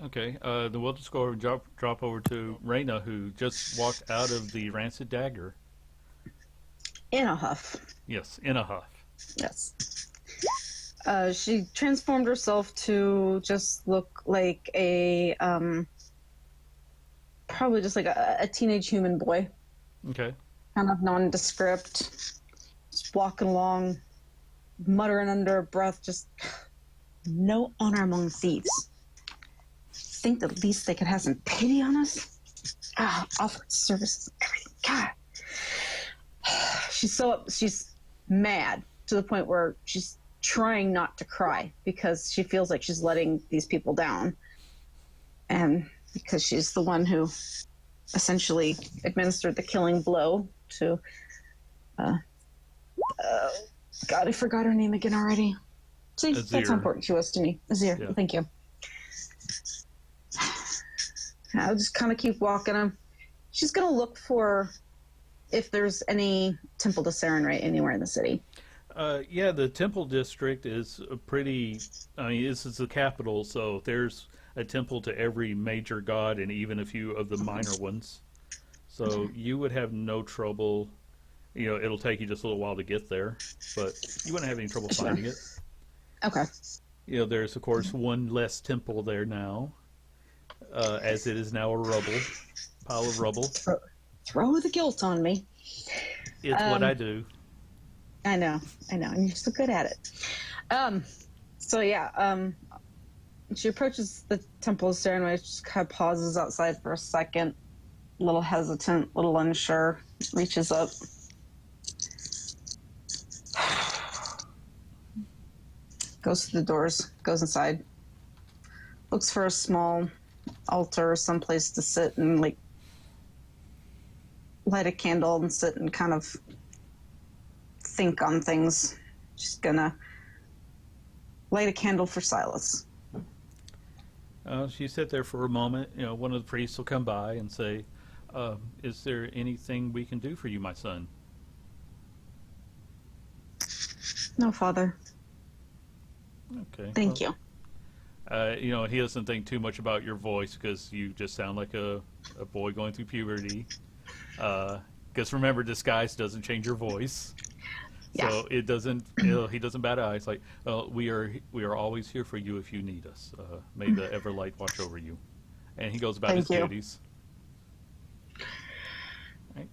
Okay, then we'll just go over and drop over to Raina, who just walked out of the Rancid Dagger. In a huff. Yes, in a huff. Yes. She transformed herself to just look like a probably just like a teenage human boy, Okay. kind of nondescript, just walking along, muttering under her breath, just no honor among thieves. Think at least they could have some pity on us? Offered services, everything. God. She's mad to the point where she's trying not to cry because she feels like she's letting these people down. And because she's the one who essentially administered the killing blow to God, I forgot her name again already. See, Azir. that's how important she was to me. Azir, Yeah. thank you. I'll just kind of keep walking him. She's going to look for if there's any temple to Sarenrae anywhere in the city. Yeah, the temple district is a pretty. I mean, this is the capital, so there's a temple to every major god and even a few of the minor ones. So you would have no trouble. You know, it'll take you just a little while to get there, but you wouldn't have any trouble Sure. finding it. Okay. You know, there's of course one less temple there now, as it is now a pile of rubble. Throw the guilt on me. It's what I do. I know, and you're so good at it. So yeah, she approaches the temple of Sarenrae, just kind of pauses outside for a second, a little hesitant, a little unsure, reaches up. Goes to the doors, goes inside, looks for a small altar or someplace to sit and like light a candle and sit and kind of think on things. She's gonna light a candle for Silas. She sat there for a moment. You know, one of the priests will come by and say, "Is there anything we can do for you, my son?" No, Father. Okay. Thank you. You know, he doesn't think too much about your voice because you just sound like a boy going through puberty. Because remember, disguise doesn't change your voice. Yeah. So it doesn't. You know, he doesn't bat eyes. Like, we are always here for you if you need us. May the Everlight watch over you. And he goes about his Thank you. duties. Right.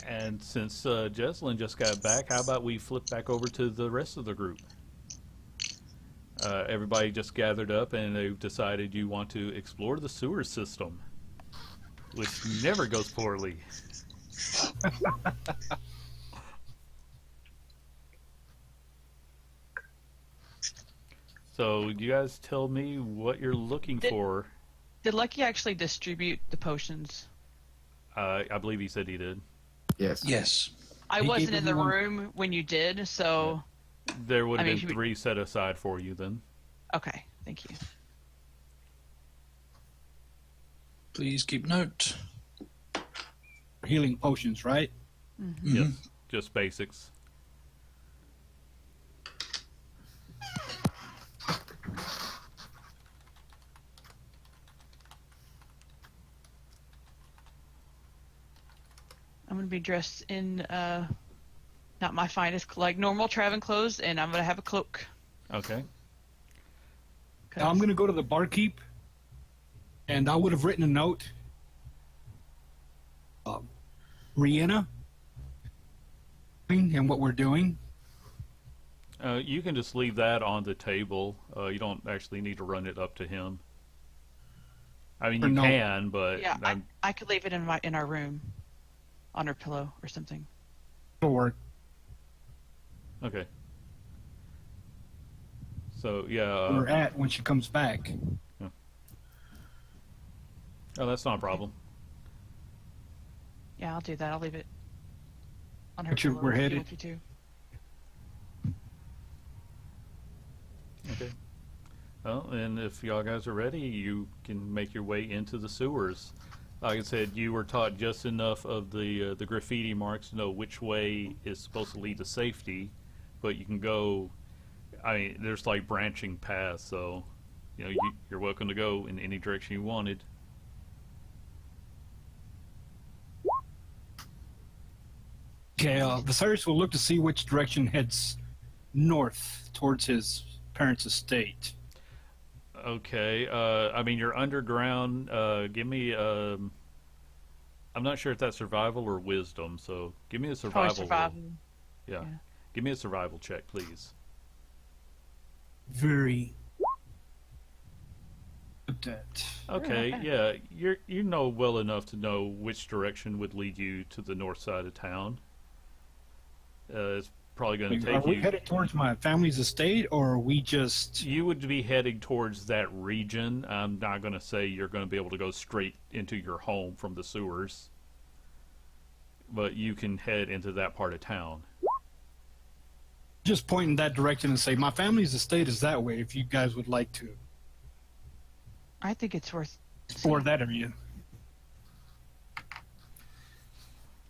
And since Jesselyn just got back, how about we flip back over to the rest of the group? Everybody just gathered up and they've decided you want to explore the sewer system, which never goes poorly. So you guys tell me what you're looking for. Did Lucky actually distribute the potions? I believe he said he did. Yes. Yes. I He wasn't gave in the everyone- room when you did, so There would have I mean, been should we- 3 set aside for you then. okay, thank you. Please keep note. Healing potions, right? Mhm. Yep, just basics. I'm gonna be dressed in not my finest, like normal traveling clothes, and I'm gonna have a cloak. Okay. Now I'm going to go to the barkeep, and I would have written a note. Rihanna, and what we're doing. You can just leave that on the table. You don't actually need to run it up to him. I mean, Or you no. can, but Yeah, I could leave it in our room, on her pillow or something. It'll work. okay. So yeah, We're at when she comes back. oh, that's not a problem. Yeah, I'll do that. I'll leave it on her But pillow. we're if you headed. want me to. Okay. Well, and if y'all guys are ready, you can make your way into the sewers. Like I said, you were taught just enough of the graffiti marks to know which way is supposed to lead to safety, but you can go. I mean, there's like branching paths, so you know you're welcome to go in any direction you wanted. Okay, Viserys will look to see which direction heads north towards his parents' estate. Okay. I mean, you're underground. Give me. I'm not sure if that's survival or wisdom. So give me a Probably survival roll. survival. Yeah. Yeah. Give me a survival check, please. Very. At that. Okay. not bad. Yeah. You know well enough to know which direction would lead you to the north side of town. It's probably going to Are take we you. headed towards my family's estate, or are we just? You would be heading towards that region. I'm not going to say you're going to be able to go straight into your home from the sewers, but you can head into that part of town. Just point in that direction and say, my family's estate is that way, if you guys would like to. I think it's worth. For that area.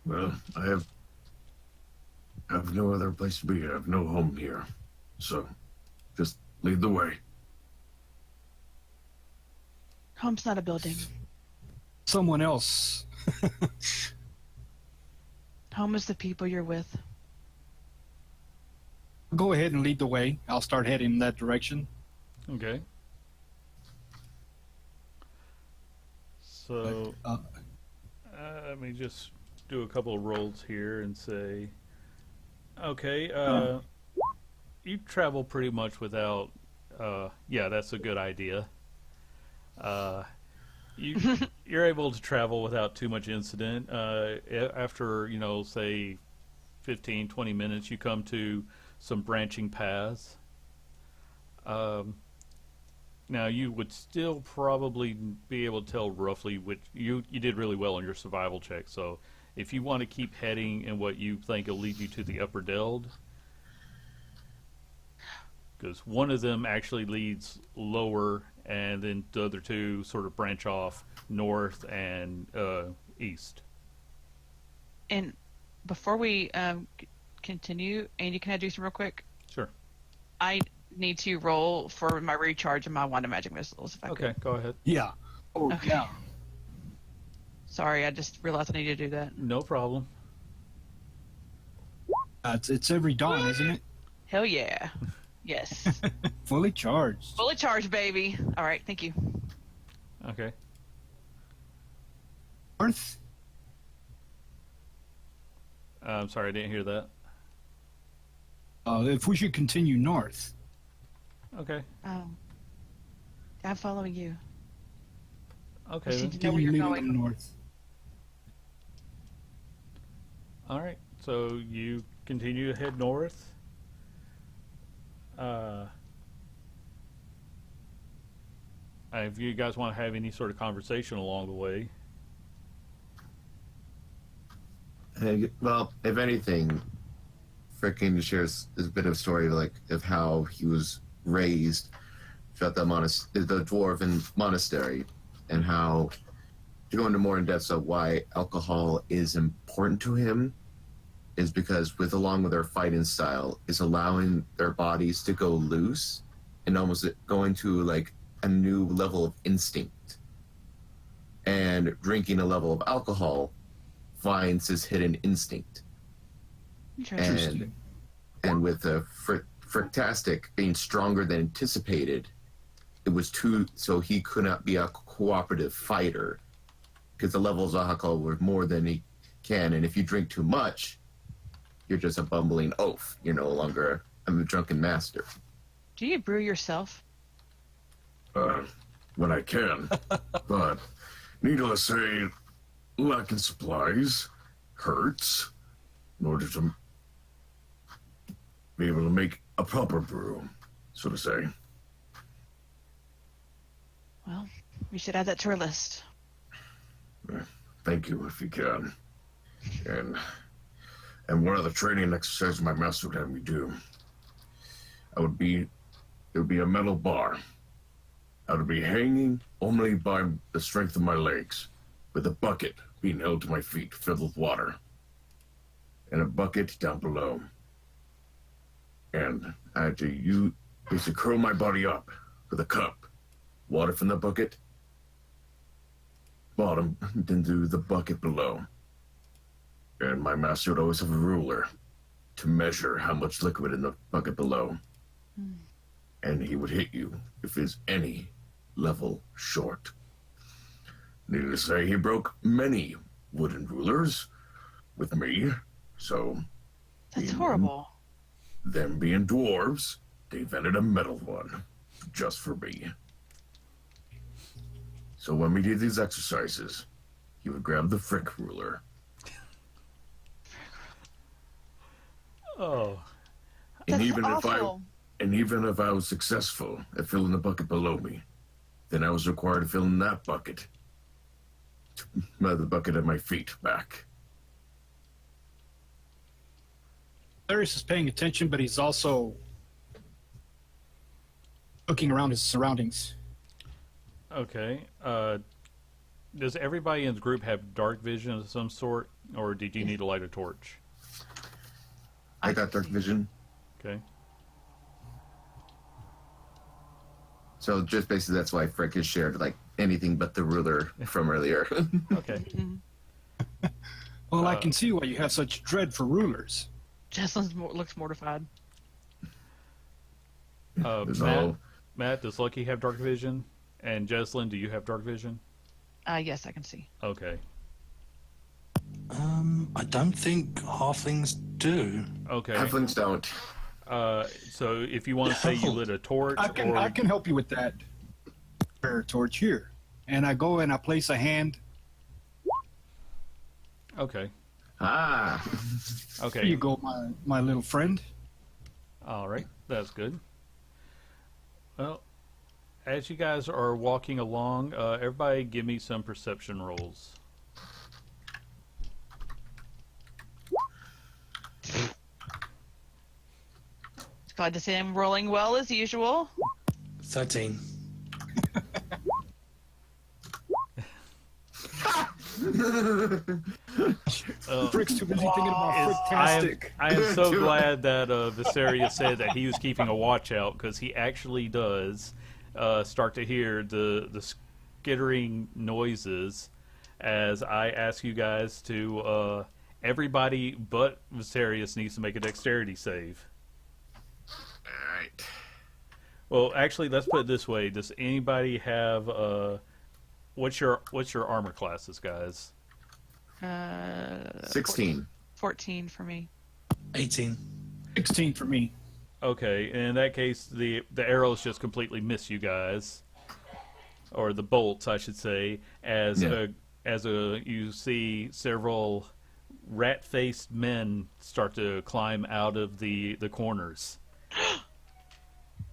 Well, I have no other place to be. I have no home here. So, just lead the way. Home's not a building. Someone else. Home is the people you're with. Go ahead and lead the way. I'll start heading in that direction. Okay. So, let me just do a couple of rolls here and say, okay, you travel pretty much without, yeah, that's a good idea. You're able to travel without too much incident. After, say 15, 20 minutes, you come to some branching paths. Now, you would still probably be able to tell roughly which you did really well on your survival check. So, if you want to keep heading in what you think will lead you to the upper Deld, because one of them actually leads lower, and then the other two sort of branch off north and east. And before we continue, Andy, can I do some real quick? Sure. I need to roll for my recharge of my wand of magic missiles. If I Okay, could. go ahead. Yeah. Oh, Okay. yeah. Sorry, I just realized I needed to do that. No problem. It's every dawn, isn't it? Hell yeah. Yes. Fully charged. Fully charged, baby. All right, thank you. Okay. North? I'm sorry, I didn't hear that. If we should continue north. Okay. I'm following you. Okay. You Then. should know where you're leading going. them north. All right. So you continue to head north. If you guys want to have any sort of conversation along the way, Well, if anything, Frickin shares a bit of story of how he was raised throughout the dwarven monastery, and how to go into more in depth of why alcohol is important to him is because along with their fighting style is allowing their bodies to go loose and almost going to a new level of instinct. And drinking a level of alcohol finds his hidden instinct. Interesting. And with the Frictastic being stronger than anticipated, it was so he could not be a cooperative fighter because the levels of alcohol were more than he can. And if you drink too much, you're just a bumbling oaf. You're no longer a drunken master. Do you brew yourself? When I can. But, needless to say, lacking supplies hurts in order to be able to make a proper brew, so to say. Well, we should add that to our list. Thank you, if you can. And one other training exercise my master would have me do. There would be a metal bar. I would be hanging only by the strength of my legs, with a bucket being held to my feet filled with water, and a bucket down below. And I had to basically curl my body up with a cup, water from the bucket, bottom into the bucket below. And my master would always have a ruler to measure how much liquid in the bucket below. And he would hit you if there's any level short. Needless to say, he broke many wooden rulers with me, so That's being horrible. them being dwarves, they invented a metal one just for me. So when we did these exercises, he would grab the frick ruler, Oh, and That's even awful. if I was successful at filling the bucket below me, then I was required to fill in that bucket, the bucket at my feet back. Darius is paying attention, but he's also looking around his surroundings. okay. Does everybody in the group have dark vision of some sort, or did you need to light a torch? I got dark vision. Okay. So just basically that's why Frick has shared like anything but the ruler from earlier. Okay. Well, I can see why you have such dread for rulers. Jesselyn looks mortified. There's Matt, all- Matt, does Lucky have dark vision? And Jesslyn, do you have dark vision? Yes, I can see. Okay. I don't think halflings do. Okay. Halflings don't. So if you want to say you lit a torch, I can help you with that. Prayer torch here, and I go and I place a hand. Okay. Ah. Okay. Here you go, my little friend. All right. That's good. Well, as you guys are walking along, everybody give me some perception rolls. Glad to see him rolling well as usual. 13. Frick's too busy thinking about Fricktastic. I am so glad that Viserius said that he was keeping a watch out, because he actually does start to hear the skittering noises as I ask you guys to everybody but Viserius needs to make a dexterity save. All right. Well, actually, let's put it this way: does anybody have what's your armor classes, guys? 16. 14 for me. 18. 16 for me. Okay, in that case, the arrows just completely miss you guys, or the bolts, I should say, as Yeah. you see several rat-faced men start to climb out of the corners.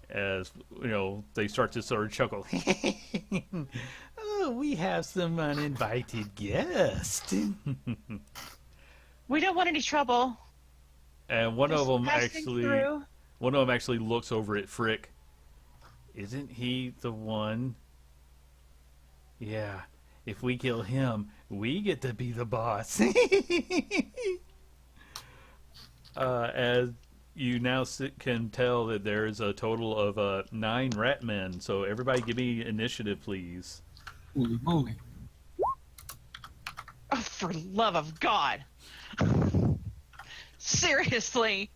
As you know, they start to sort of chuckle. Oh, we have some uninvited guests. We don't want any trouble. And one of them Passing through. actually looks over at Frick. Isn't he the one? Yeah. If we kill him, we get to be the boss. As you now can tell that there is a total of 9 rat men. So everybody give me initiative, please. Holy moly. Oh, for love of God. Seriously.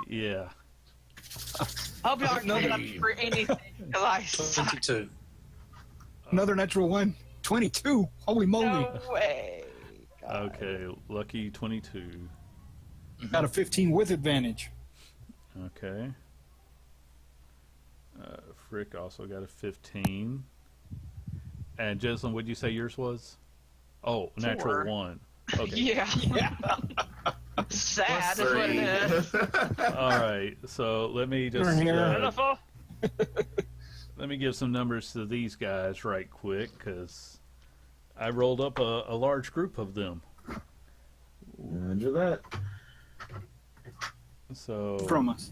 Yeah. Hope y'all aren't giving up for anything, because I suck. 22. Another natural one. 22. Holy moly. No way. Okay, lucky 22. Got a 15 with advantage. Okay. Frick also got a 15. And Jesslyn, what did you say yours was? Oh, natural 4. 1. Okay. Yeah. Sad is what it is. All right. So let me just Pitiful. let me give some numbers to these guys right quick, because I rolled up a large group of them. Roger that. So From us.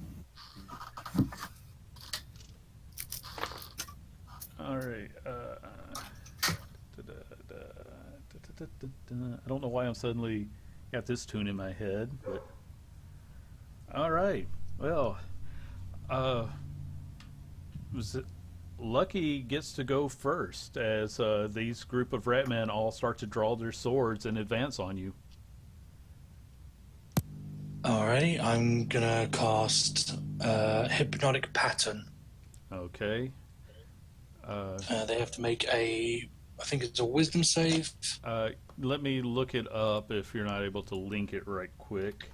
all right. I don't know why I'm suddenly got this tune in my head, but all right. Well, Lucky gets to go first as these group of rat men all start to draw their swords and advance on you. Alrighty, I'm gonna cast Hypnotic Pattern. Okay. They have to make I think it's a wisdom save. Let me look it up if you're not able to link it right quick.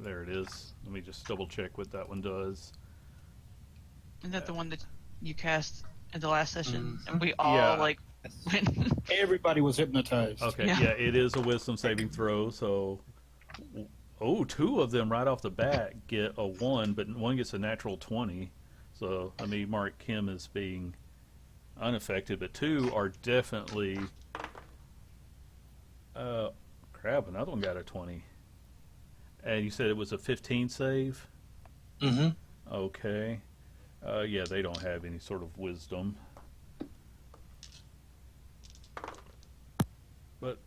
There it is. Let me just double check what that one does. Isn't that the one that you cast in the last session? And we Yeah. all went. Everybody was hypnotized. Okay, Yeah. yeah, it is a wisdom saving throw, so... Oh, two of them right off the bat get a 1, but one gets a natural 20. So, let me mark him as being unaffected, but 2 are definitely... crap, another one got a 20. And you said it was a 15 save? Mm-hmm. Okay. Yeah, they don't have any sort of wisdom. But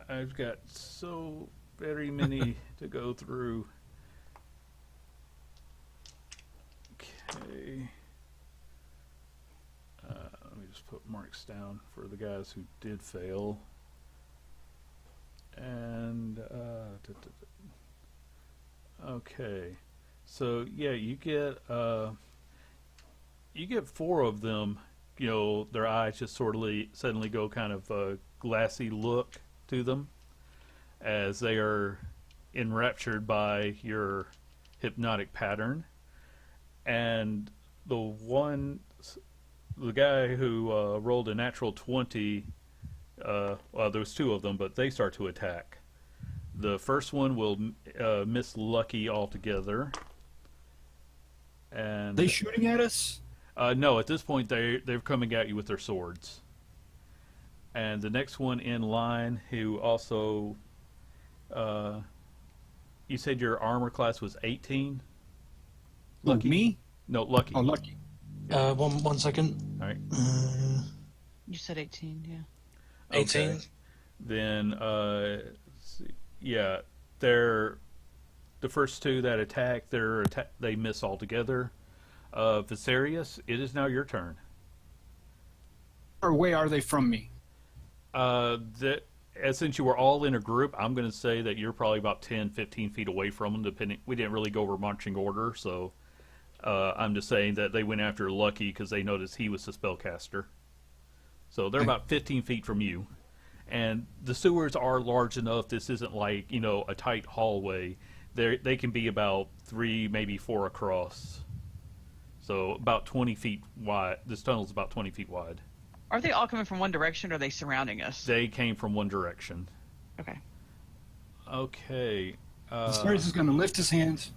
I've got so very many to go through. Okay. Let me just put marks down for the guys who did fail. And, okay. So, yeah, you get 4 of them, you know, their eyes just suddenly go kind of a glassy look to them as they are enraptured by your hypnotic pattern. And the guy who rolled a natural 20, well, there's 2 of them, but they start to attack. The first one will miss Lucky altogether. And They shooting at us? no, at this point they're coming at you with their swords. And the next one in line, who also, you said your armor class was 18? Lucky? Me? No, Lucky. Oh, Lucky. 1 second. All right. You said 18, yeah. 18. Okay. Then, yeah, they're the first 2 that attack. They miss altogether. Viserius, it is now your turn. Or way are they from me? Since you were all in a group, I'm going to say that you're probably about 10, 15 feet away from them. Depending, we didn't really go over marching order, so I'm just saying that they went after Lucky because they noticed he was the spellcaster. So they're about 15 feet from you. And the sewers are large enough. This isn't like, you know, a tight hallway. They can be about 3, maybe 4 across. So about 20 feet wide. This tunnel's about 20 feet wide. Are they all coming from one direction, or are they surrounding us? They came from one direction. Okay. Okay. Spurs is going to lift his hands,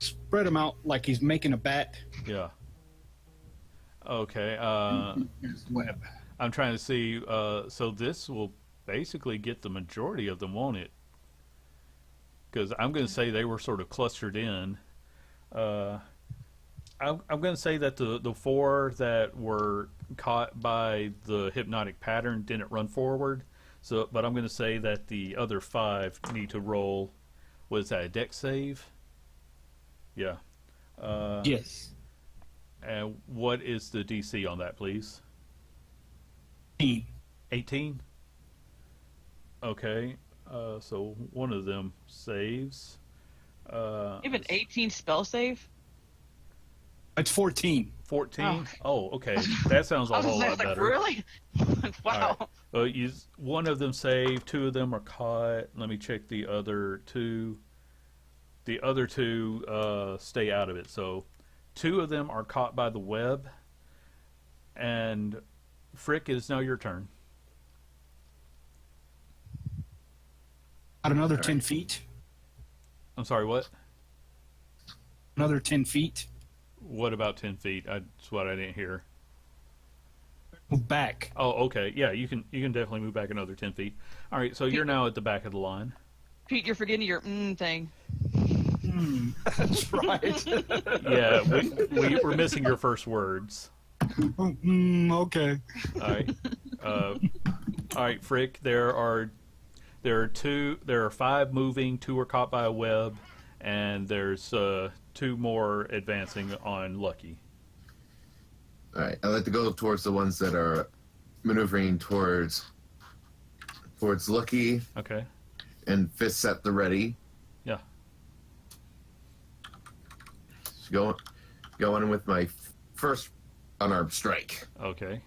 spread them out like he's making a bat. Yeah. Okay. His web. I'm trying to see. So this will basically get the majority of them, won't it? Because I'm going to say they were sort of clustered in. I'm going to say that the 4 that were caught by the hypnotic pattern didn't run forward. So, but I'm going to say that the other 5 need to roll. Was that a dex save? Yeah. Yes. And what is the DC on that, please? 18? Okay. So one of them saves. Even 18 spell save? It's 14. 14? Oh, okay. That sounds a I was whole lot like, better. really? Wow. All right. One of them saved, 2 of them are caught. Let me check the other 2. The other 2 stay out of it. So 2 of them are caught by the web. And Frick, it is now your turn. About another 10 feet. I'm sorry, what? Another 10 feet. What about 10 feet? That's what I didn't hear. Move back. Oh, okay. Yeah, you can definitely move back another 10 feet. All right, so you're now at the back of the line. Pete, you're forgetting your thing. That's right. Yeah, we're missing your first words. Okay. All right. All right, Frick. There are 5 moving. 2 are caught by a web, and there's 2 more advancing on Lucky. All right, I'd like to go towards the ones that are maneuvering towards Lucky Okay. and fists at the ready. Yeah. So going in with my first unarmed strike. Okay.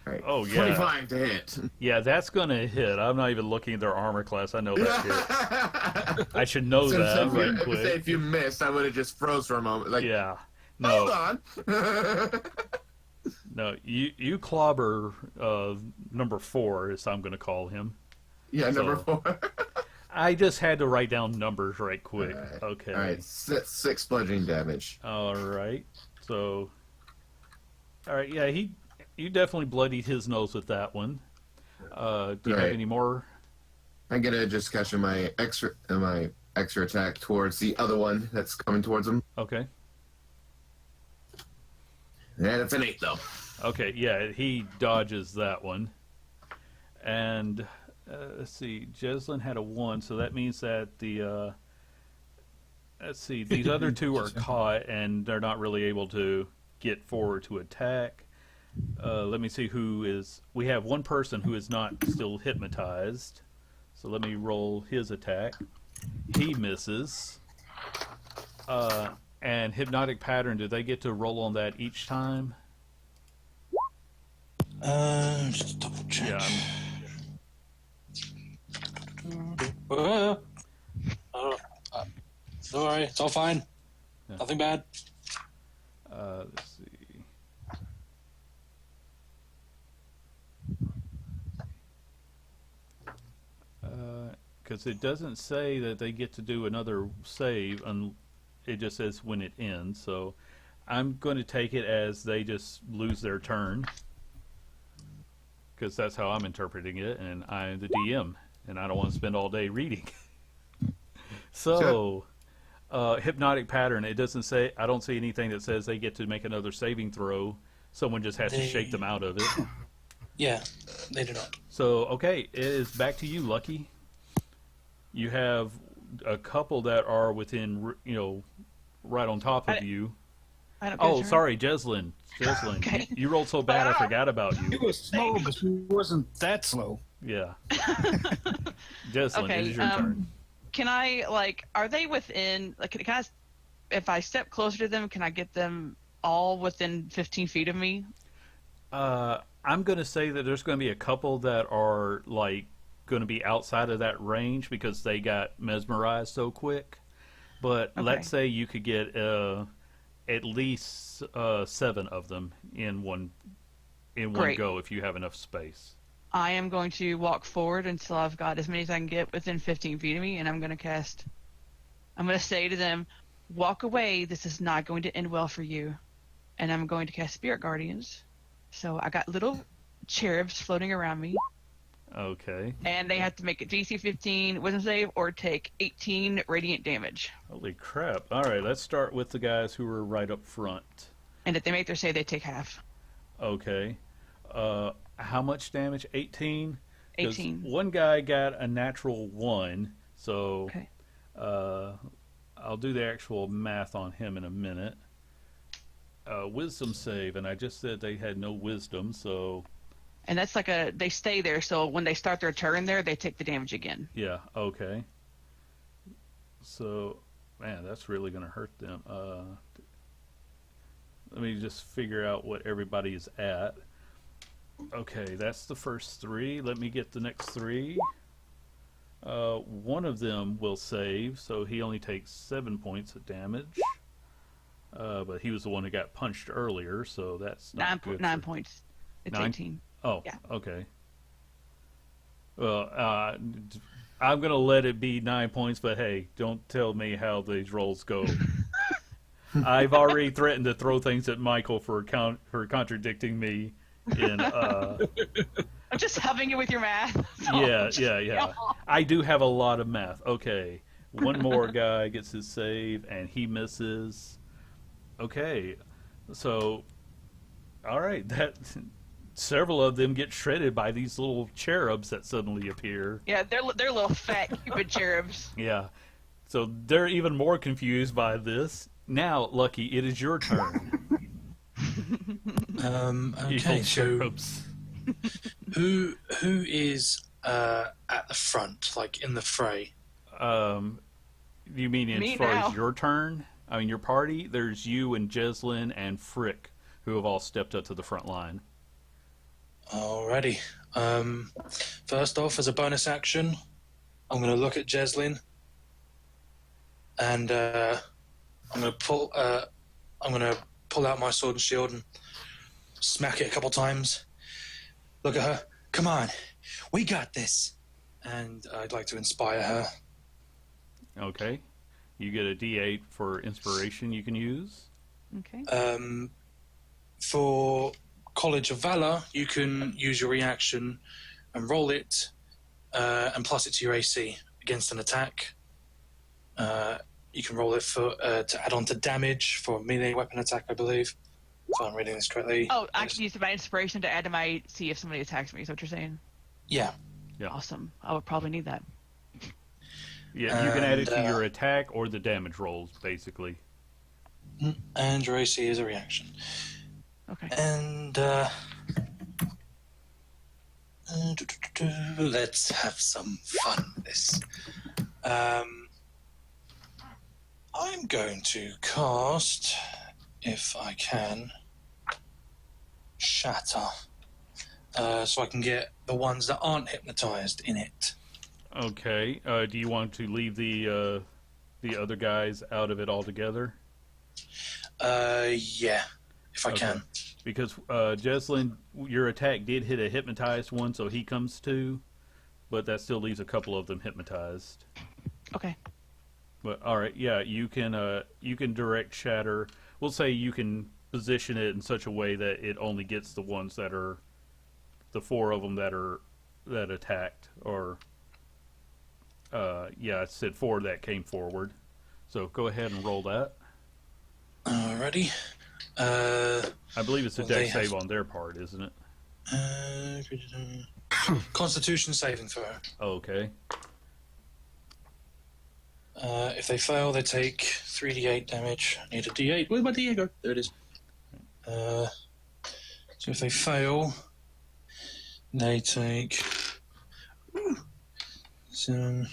All right. Oh, yeah. 25 to hit. Yeah, that's going to hit. I'm not even looking at their armor class. I know that shit. I should know that right quick. If you missed, I would have just froze for a moment. Like, Yeah. hold No, on. no. You clobber number 4, as I'm going to call him. Yeah, number So- 4. I just had to write down numbers right quick. All right. Okay. All right, 6 bludgeoning damage. All right. So, all right. Yeah, you definitely bloodied his nose with that one. Do you have Right. any more? I'm gonna just catch my extra attack towards the other one that's coming towards him. Okay. Yeah, that's an 8 though. Okay. Yeah, he dodges that one. And let's see, Jeslyn had a 1, so that means that the let's see, these other 2 are caught and they're not really able to get forward to attack. Let me see who is. We have one person who is not still hypnotized. So let me roll his attack. He misses. And hypnotic pattern, do they get to roll on that each time? Just double check. Yeah. Don't worry, it's all fine. Yeah. Nothing bad. Let's see. Because it doesn't say that they get to do another save, it just says when it ends. So I'm going to take it as they just lose their turn, because that's how I'm interpreting it, and I'm the DM, and I don't want to spend all day reading. So, hypnotic pattern, it doesn't say, I don't see anything that says they get to make another saving throw. Someone just has to shake them out of it. Yeah, they do not. So, okay, it is back to you, Lucky. You have a couple that are within, right on top of you. I don't get a Oh, turn. sorry, Jeslyn. Jeslyn, Okay. you rolled so bad I forgot about you. He was slow, but he wasn't that slow. Yeah. Jeslyn, Okay, it is your turn. Can I, are they within, can I, if I step closer to them, can I get them all within 15 feet of me? I'm going to say that there's going to be a couple that are, going to be outside of that range because they got mesmerized so quick. But Okay. let's say you could get at least 7 of them in one Great. go if you have enough space. I am going to walk forward until I've got as many as I can get within 15 feet of me, and I'm going to say to them, walk away, this is not going to end well for you. And I'm going to cast Spirit Guardians. So I got little cherubs floating around me, Okay. and they have to make a DC 15 wisdom save or take 18 radiant damage. Holy crap. All right, let's start with the guys who are right up front. And if they make their save, they take half. Okay. How much damage? 18? 'Cause 18. one guy got a natural 1, so Okay. I'll do the actual math on him in a minute. Wisdom save, and I just said they had no wisdom, so And that's they stay there, so when they start their turn there, they take the damage again. yeah, okay. So, man, that's really going to hurt them. Let me just figure out what everybody is at. Okay, that's the first 3. Let me get the next 3. One of them will save, so he only takes 7 points of damage. But he was the one who got punched earlier, so that's not good. 9 points. It's 9? 18. Oh, Yeah. okay. Well, I'm going to let it be 9 points, but hey, don't tell me how these rolls go. I've already threatened to throw things at Michael for contradicting me in I'm just helping you with your math. yeah. I do have a lot of math. Okay. One more guy gets his save and he misses. Okay. So all right, several of them get shredded by these little cherubs that suddenly appear. Yeah, they're little fat Cupid cherubs. Yeah. So they're even more confused by this. Now, Lucky, it is your turn. Okay, Evil so cherubs. who is at the front, like in the fray? You mean Me as far now. as your turn? I mean, your party, there's you and Jeslyn and Frick, who have all stepped up to the front line. Alrighty. First off, as a bonus action, I'm going to look at Jeslyn, and I'm going to pull out my sword and shield and smack it a couple times. Look at her. Come on, we got this. And I'd like to inspire her. Okay. You get a D8 for inspiration you can use. Okay. For College of Valor, you can use your reaction and roll it, and plus it to your AC against an attack. You can roll it for to add on to damage for a melee weapon attack, I believe, if I'm reading this correctly. Oh, I can use my inspiration to add to my see if somebody attacks me. Is that what you're saying? Yeah. Yeah. Awesome. I would probably need that. Yeah, you can add it to And, your attack or the damage rolls, basically. And your AC is a reaction. Okay. And let's have some fun with this. I'm going to cast, if I can, Shatter, so I can get the ones that aren't hypnotized in it. Okay. Do you want to leave the other guys out of it altogether? Yeah, if I can. Because Jeslyn, your attack did hit a hypnotized one, so he comes to, but that still leaves a couple of them hypnotized. Okay. But all right, yeah, you can direct Shatter. We'll say you can position it in such a way that it only gets the ones that are the 4 of them that attacked, or yeah, it said 4 that came forward. So go ahead and roll that. Alrighty. I believe it's a Well, deck they have- save on their part, isn't it? Constitution saving throw. Oh, okay. If they fail, they take 3d8 damage. I need a d8. Where'd my d8 go? There it is. So if they fail, they take 7,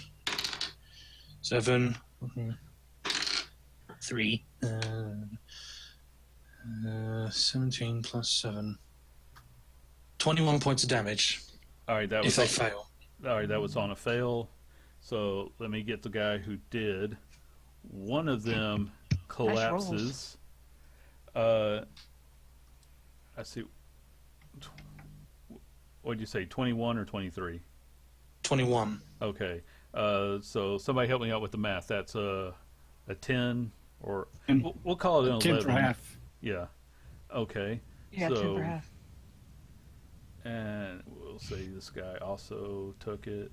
3, 17 plus 7, 21 points of damage All right, that if was they fail. all right. That was on a fail. So let me get the guy who did. One of them collapses. I see. What'd you say? 21 or 23? 21. Okay. So somebody help me out with the math. That's a 10 or And we'll call it an 10 11. for half. Yeah. Okay. Yeah, So- 10 for half. And we'll say this guy also took it.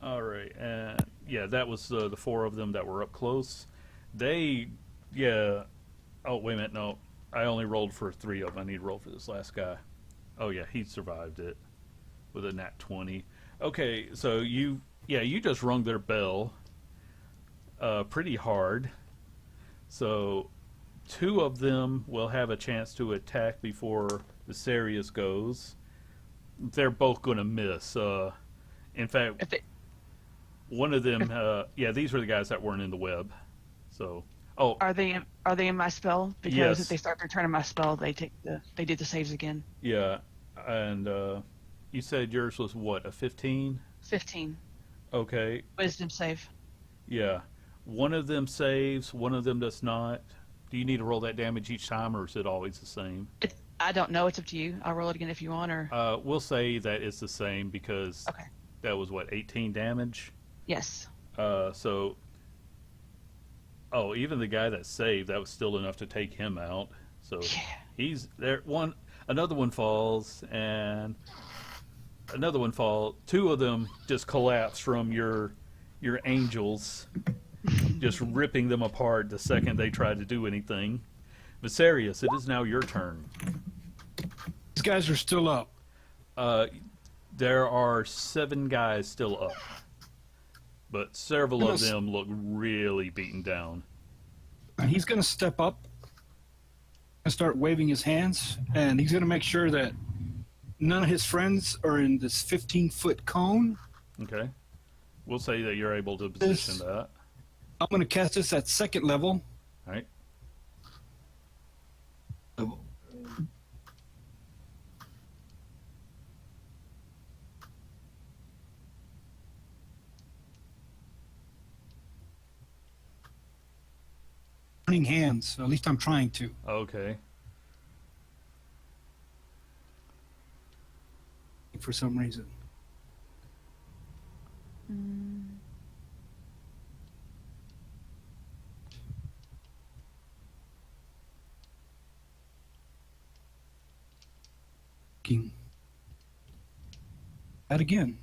All right, and yeah, that was the 4 of them that were up close. They, yeah. Oh, wait a minute, no. I only rolled for 3 of them. I need to roll for this last guy. Oh, yeah, he survived it with a nat 20. Okay, so you just rung their bell pretty hard. So 2 of them will have a chance to attack before Viserius goes. They're both going to miss. In fact, If they, one of them, yeah, these were the guys that weren't in the web. So, oh, are they in my spell? Because Yes. if they start their turn in my spell, they do the saves again. yeah, and you said yours was what, a 15? 15 Okay, wisdom save. yeah. One of them saves, one of them does not. Do you need to roll that damage each time, or is it always the same? I don't know. It's up to you. I'll roll it again if you want. Or We'll say that it's the same because okay. that was what, 18 damage. Yes. So, oh, even the guy that saved, that was still enough to take him out. So Yeah. he's there. Another one falls, and another one falls. 2 of them just collapse from your angels, just ripping them apart the second they try to do anything. Viserius, it is now your turn. These guys are still up. There are 7 guys still up, but several of Goodness. them look really beaten down. And he's going to step up and start waving his hands, and he's going to make sure that none of his friends are in this 15-foot cone. Okay. We'll say that you're able to position This- that. I'm going to cast this at second level. All right. Burning hands. At least I'm trying to. Okay. For some reason. That again.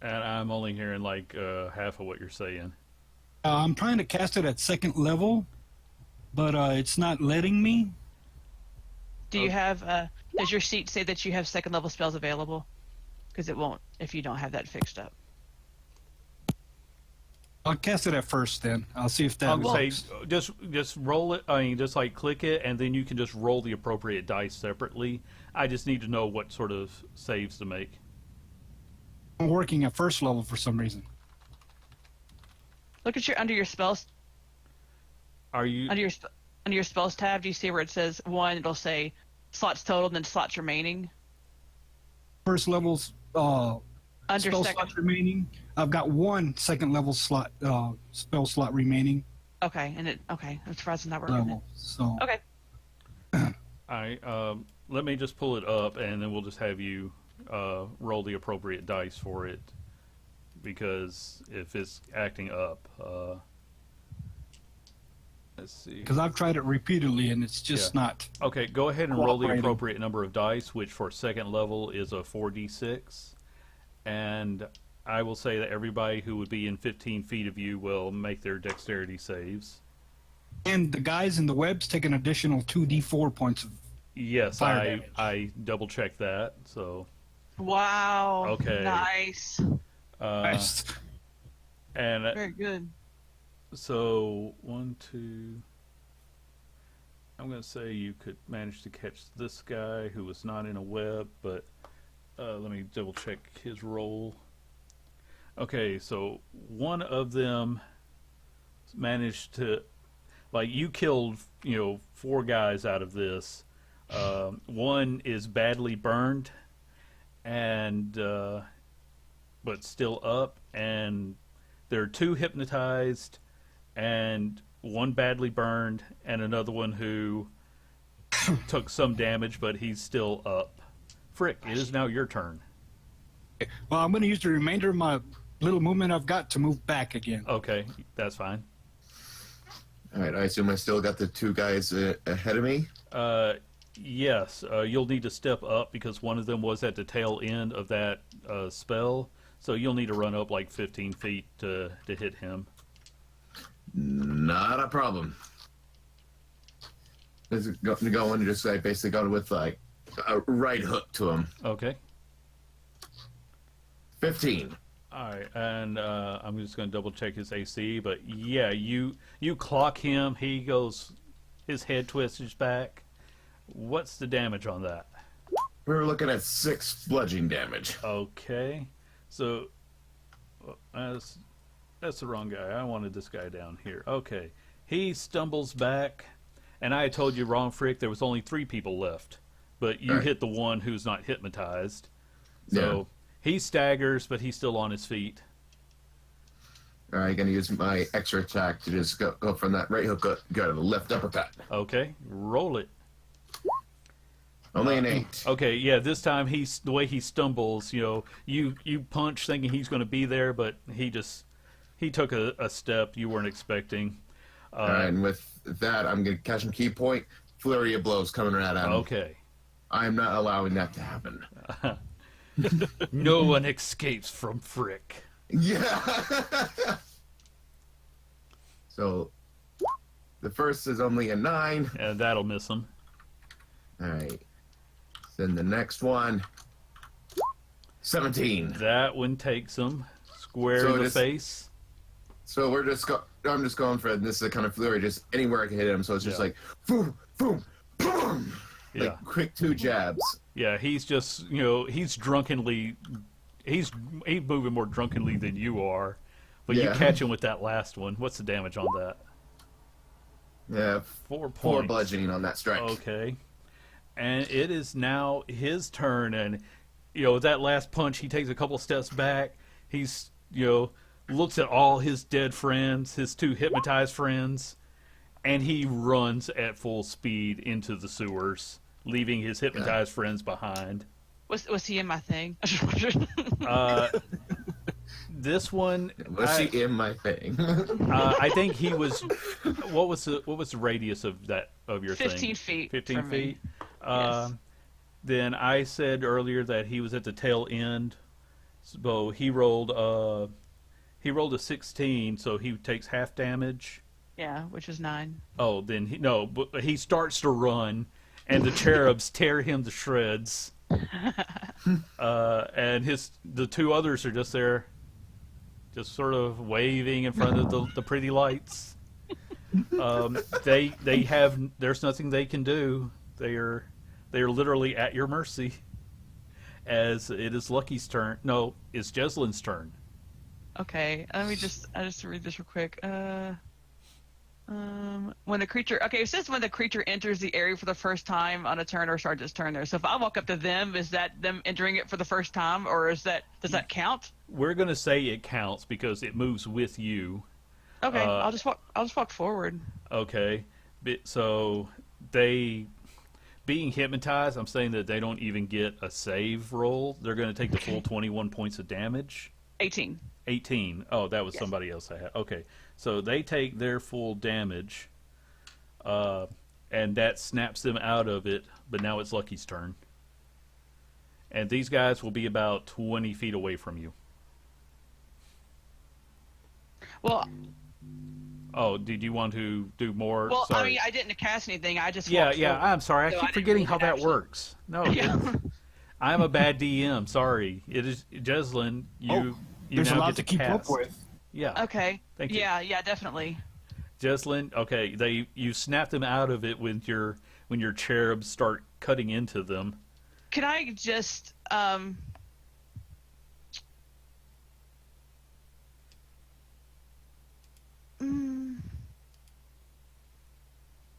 And I'm only hearing like half of what you're saying. I'm trying to cast it at second level, but it's not letting me. Do you have? Does your sheet say that you have second level spells available? Because it won't if you don't have that fixed up. I'll cast it at first then. I'll see if that I would say works. just roll it. I mean, just like click it, and then you can just roll the appropriate dice separately. I just need to know what sort of saves to make. I'm working at first level for some reason. Look at your under your spells Are you? under your spells tab. Do you see where it says 1? It'll say slots total, and then slots remaining. First level's Under spell second. slots remaining. I've got 1 second level slot spell slot remaining Okay, okay. I'm surprised it's not working. level. So Okay. Let me just pull it up, and then we'll just have you roll the appropriate dice for it, because if it's acting up, let's see. because I've tried it repeatedly and it's just not. Okay, go ahead and roll the Cooperating. appropriate number of dice, which for second level is a 4d6. And I will say that everybody who would be in 15 feet of you will make their dexterity saves. And the guys in the webs take an additional 2d4 points of. Yes, Fire I damage. I double checked that. So Wow. Okay. Nice. Nice. and Very good. so 1, 2. I'm going to say you could manage to catch this guy who was not in a web, but let me double check his roll. Okay, so one of them managed to, like, you killed, 4 guys out of this. One is badly burned, and but still up, and there are 2 hypnotized, and 1 badly burned, and another one who took some damage, but he's still up. Frick, it is now your turn. Well, I'm going to use the remainder of my little movement I've got to move back again. Okay, that's fine. All right, I assume I still got the 2 guys ahead of me. Yes, you'll need to step up because one of them was at the tail end of that spell, so you'll need to run up like 15 feet to hit him. Not a problem. Just going just like basically going with like a right hook to him. Okay. 15. All right, and I'm just going to double check his AC, but yeah, you clock him. He goes, his head twists back. What's the damage on that? We were looking at 6 bludgeoning damage. Okay, so that's the wrong guy. I wanted this guy down here. Okay, he stumbles back, and I told you wrong, Frick. There was only 3 people left, but you Right. hit the one who's not hypnotized. So he staggers, but he's still on his feet. All right, gonna use my extra attack to just go from that right hook, go to the left uppercut. Okay, roll it. Only an 8. Okay, yeah, this time the way he stumbles, you punch thinking he's going to be there, but he took a step you weren't expecting. All right, and with that, I'm gonna catch him key point. Flurry of blows coming right at him. Okay. I'm not allowing that to happen. No one escapes from Frick. Yeah. So the first is only a 9. And that'll miss him. All right. Then the next one, 17. That one takes him square So in the this- face. So we're just I'm just going for this is a kind of flurry, just anywhere I can hit him. So it's just Yeah. like boom, boom, boom, Yeah. like quick 2 jabs. Yeah, he's just, he's moving more drunkenly than you are. But you Yeah. catch him with that last one. What's the damage on that? Yeah, 4 points. 4 bludgeoning on that strike. Okay. And it is now his turn, and with that last punch, he takes a couple steps back. He's looks at all his dead friends, his 2 hypnotized friends, and he runs at full speed into the sewers, leaving his hypnotized friends behind. Was he in my thing? This one, Was he in my thing? I think he was. What was the radius of your 15 thing? feet. 15 from feet. Me. Yes. Then I said earlier that he was at the tail end. So he rolled a 16, so he takes half damage. Yeah, which is 9. Oh, then but he starts to run, and the cherubs tear him to shreds. And the 2 others are just there, just sort of waving in front of the pretty lights. There's nothing they can do. They are literally at your mercy. As it is Lucky's turn. No, it's Jeslin's turn. Okay, I just read this real quick. When the creature, it says when the creature enters the area for the first time on a turn or starts its turn there. So if I walk up to them, is that them entering it for the first time, or does that count? We're gonna say it counts because it moves with you. Okay, I'll just walk forward. Okay, so they being hypnotized. I'm saying that they don't even get a save roll. They're gonna take the full 21 points of damage. 18. 18. Oh, that was Yes. somebody else I had. Okay, so they take their full damage, and that snaps them out of it. But now it's Lucky's turn, and these guys will be about 20 feet away from you. Well, Oh, did you want to do more? I Sorry. mean, I didn't cast anything. I just Yeah. walked forward. I'm sorry. I So I keep didn't forgetting really how that actually- works. No, Yeah. I'm a bad DM. Sorry. It is Jeslyn. You There's a now lot get to keep up cast. with. Yeah. Okay. Thank you. Yeah, definitely. Jeslyn, okay, you snap them out of it when your cherubs start cutting into them. Can I just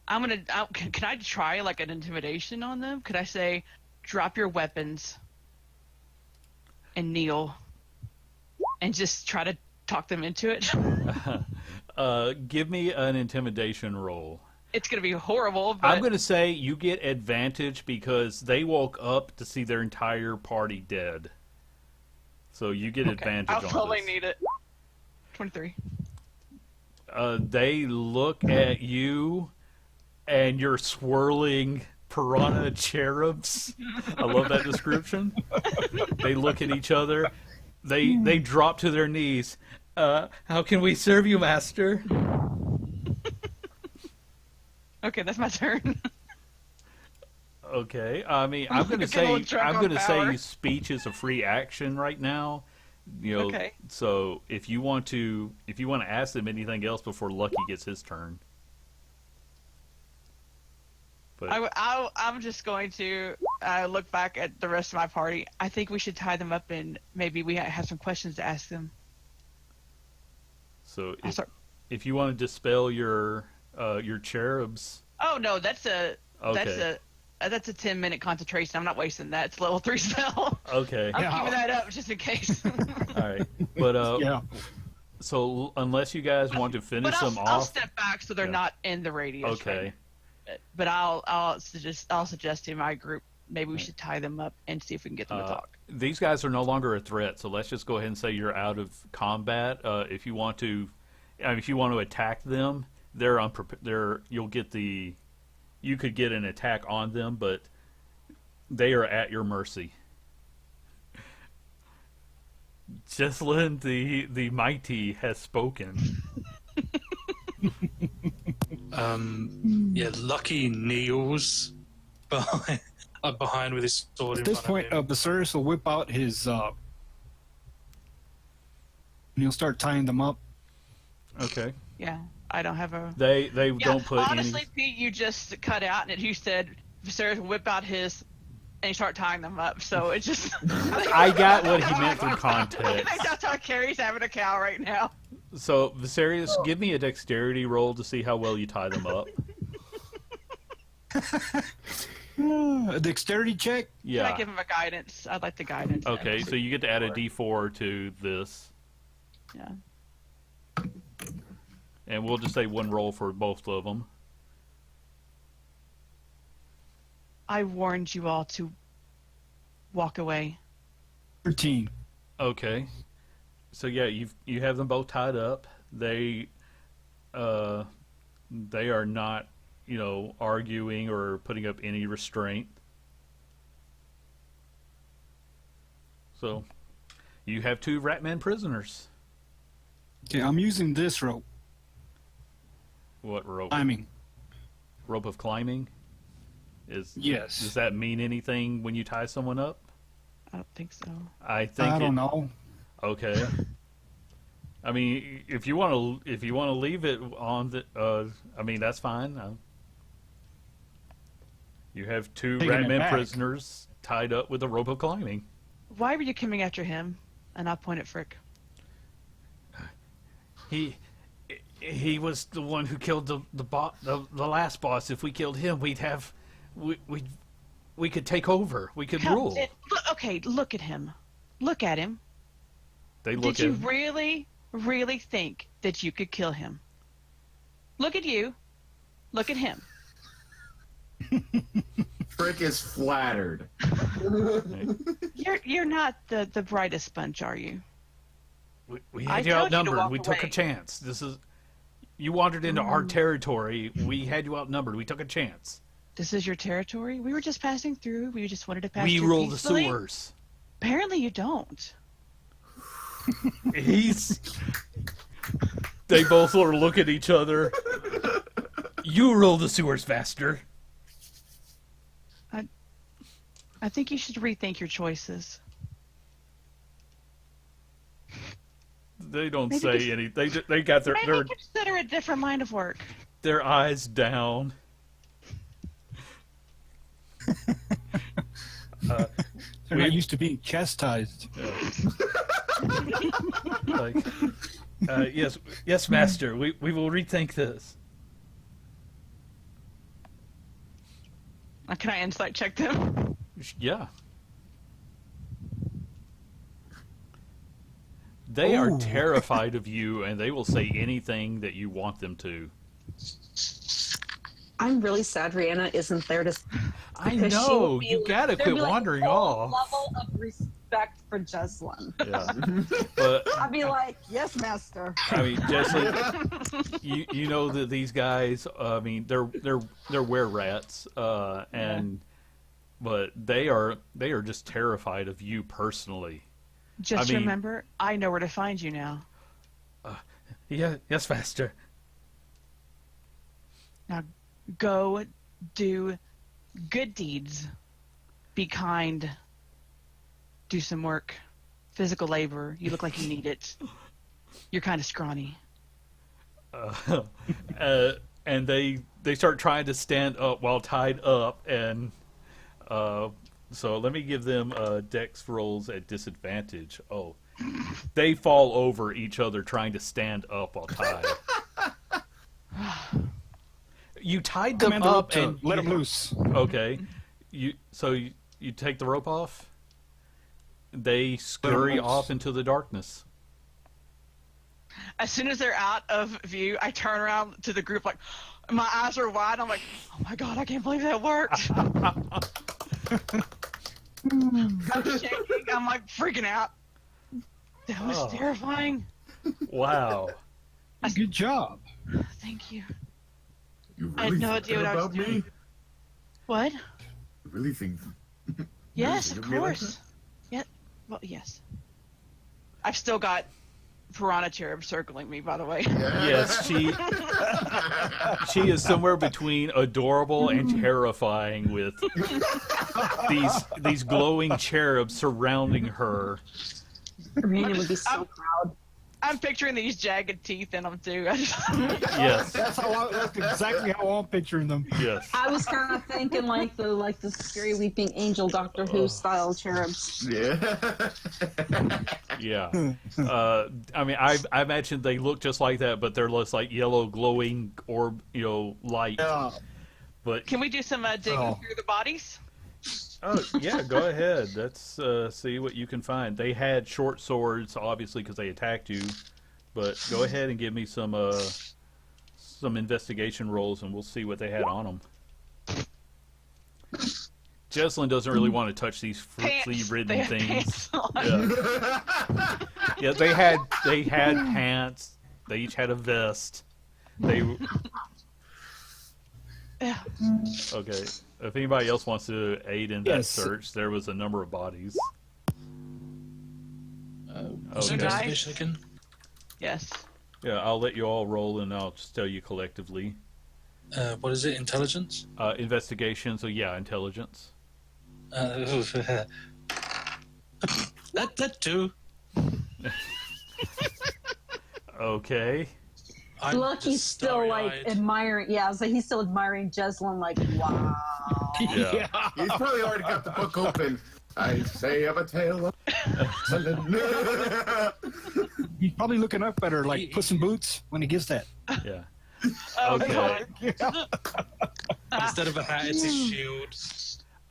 can I try like an intimidation on them? Could I say, drop your weapons and kneel, and just try to talk them into it? Give me an intimidation roll. It's gonna be horrible, but I'm going to say you get advantage because they woke up to see their entire party dead. So you get advantage I'll on totally this. need it. 23. They look at you, and you're swirling piranha cherubs. I love that description. They look at each other. They drop to their knees. How can we serve you, master? Okay, that's my turn. Okay. I mean, I'm going to Get a little say drunk on power. speech is a free action right now. Okay. So if you want to ask them anything else before Lucky gets his turn. But I'm just going to look back at the rest of my party. I think we should tie them up, and maybe we have some questions to ask them. so I'll start. if you want to dispel your cherubs. Oh no, that's a Okay. that's a 10-minute concentration. I'm not wasting that. It's a level 3 spell. Okay. I'm Yeah. keeping that up just in case. All right. But Yeah. so unless you guys want to finish But them I'll off. step back so they're Yeah. not in the radius. Okay. Right? But I'll suggest to my group maybe we should tie them up and see if we can get them to talk. These guys are no longer a threat, so let's just go ahead and say you're out of combat. If you want to attack them, they're unprepared. You could get an attack on them, but they are at your mercy. Jesslyn, the mighty, has spoken. Yeah, Lucky kneels behind with his sword At in this front point, of him. Viserys will whip out his. And he'll start tying them up. Okay. Yeah, I don't have a. They Yeah, don't put honestly, any. Pete, you just cut out, and you said Viserys whip out his, and you start tying them up. So it just. I got what he meant through I context. think that's how Carrie's having a cow right now. So, Viserius, give me a dexterity roll to see how well you tie them up. A dexterity check? Can Yeah. I give him a guidance? I'd like the guidance. Okay, so you get to add a d4 to this. Yeah. And we'll just say one roll for both of them. I warned you all to walk away. 13. Okay. So yeah, you have them both tied up. They are not, arguing or putting up any restraint. So you have 2 Ratman prisoners. Okay, I'm using this rope. What rope? Climbing. Rope of climbing? Does Yes. that mean anything when you tie someone up? I don't think so. I think I don't know. Okay. I mean, if you want to leave it on the, that's fine. You have 2 Taking it Ratman back. prisoners tied up with a rope of climbing. Why were you coming after him? And I point at Frick. He was the one who killed the last boss. If we killed him, we could take over. We could rule. Okay, look at him. Look at him. They look Did you at really, really think that you could kill him? Look at you. Look at him. Frick is flattered. You're not the brightest bunch, are you? we I had you told you to outnumbered. walk We took a away. chance. You wandered into our territory. We had you outnumbered. We took a chance. This is your territory? We were just passing through. We just wanted to pass We through rule the peacefully. sewers. Apparently you don't. They both sort of look at each other. You rule the sewers faster. I think you should rethink your choices. They don't Maybe say just- anything. They got Maybe consider a different line of work. their eyes down. They're not used to being chastised. Like, yes, master. We will rethink this. Can I insight check them? Yeah. They are Ooh. terrified of you, and they will say anything that you want them to. I'm really sad Rihanna isn't there to. I because she know. would be You like- gotta there'd quit be like wandering a whole off. level of respect for Jeslyn. Yeah. But I'd be like, yes, master. I mean, Jesse, you know that these guys. I mean, they're were rats, but they are just terrified of you personally. Just I mean- remember, I know where to find you now. Yeah. Yes, master. Now, go do good deeds. Be kind. Do some work. Physical labor. You look like you need it. You're kind of scrawny. And they start trying to stand up while tied up, and so let me give them dex rolls at disadvantage. Oh, they fall over each other trying to stand up while tied. You tied them Command the rope up to and let them loose. Okay, you take the rope off. They scurry loose. off into the darkness. As soon as they're out of view, I turn around to the group like, my eyes are wide. I'm like, oh my god, I can't believe that worked. I'm shaking. I'm like freaking out. That was Oh. terrifying. Wow. Good job. Thank you. You I had really no think idea what that I was about me? doing. What? You really think? Yes, Really of think of me like course. Yeah. Well, yes. I've still got piranha cherub circling me, by the way. Yes, she is somewhere between adorable and terrifying with these glowing cherubs surrounding her. Rihanna would be so proud. I'm picturing these jagged teeth in them too. Yes. That's exactly how I'm picturing them. Yes. I was kind of thinking like the scary weeping angel Doctor Who style cherubs. Yeah. Yeah. I mean, I imagine they look just like that, but they're less like yellow glowing orb, light. Yeah. But Can we do some digging through the bodies? oh yeah, go ahead. Let's see what you can find. They had short swords, obviously, because they attacked you. But go ahead and give me some investigation rolls, and we'll see what they had on them. Jesslyn doesn't really want to touch these fruitsy-ridden They had things. pants on. Yeah. Yeah, they had pants. They each had a vest. They Yeah. okay. If anybody else wants to aid in that Yes. search, there was a number of bodies. What's Okay. investigation again? Yes. Yeah, I'll let you all roll, and I'll just tell you collectively. What is it? Intelligence? Investigation. So yeah, intelligence. That too. Okay. I'm Look, he's just still like starry-eyed. admiring. Yeah, so he's still admiring Jeslyn. Like, wow. Yeah. He's probably already got the book open. I say of a tale of... He's probably looking up at her like Puss in Boots when he gets that. Yeah. Oh, Okay. Instead of a hat, it's a shield.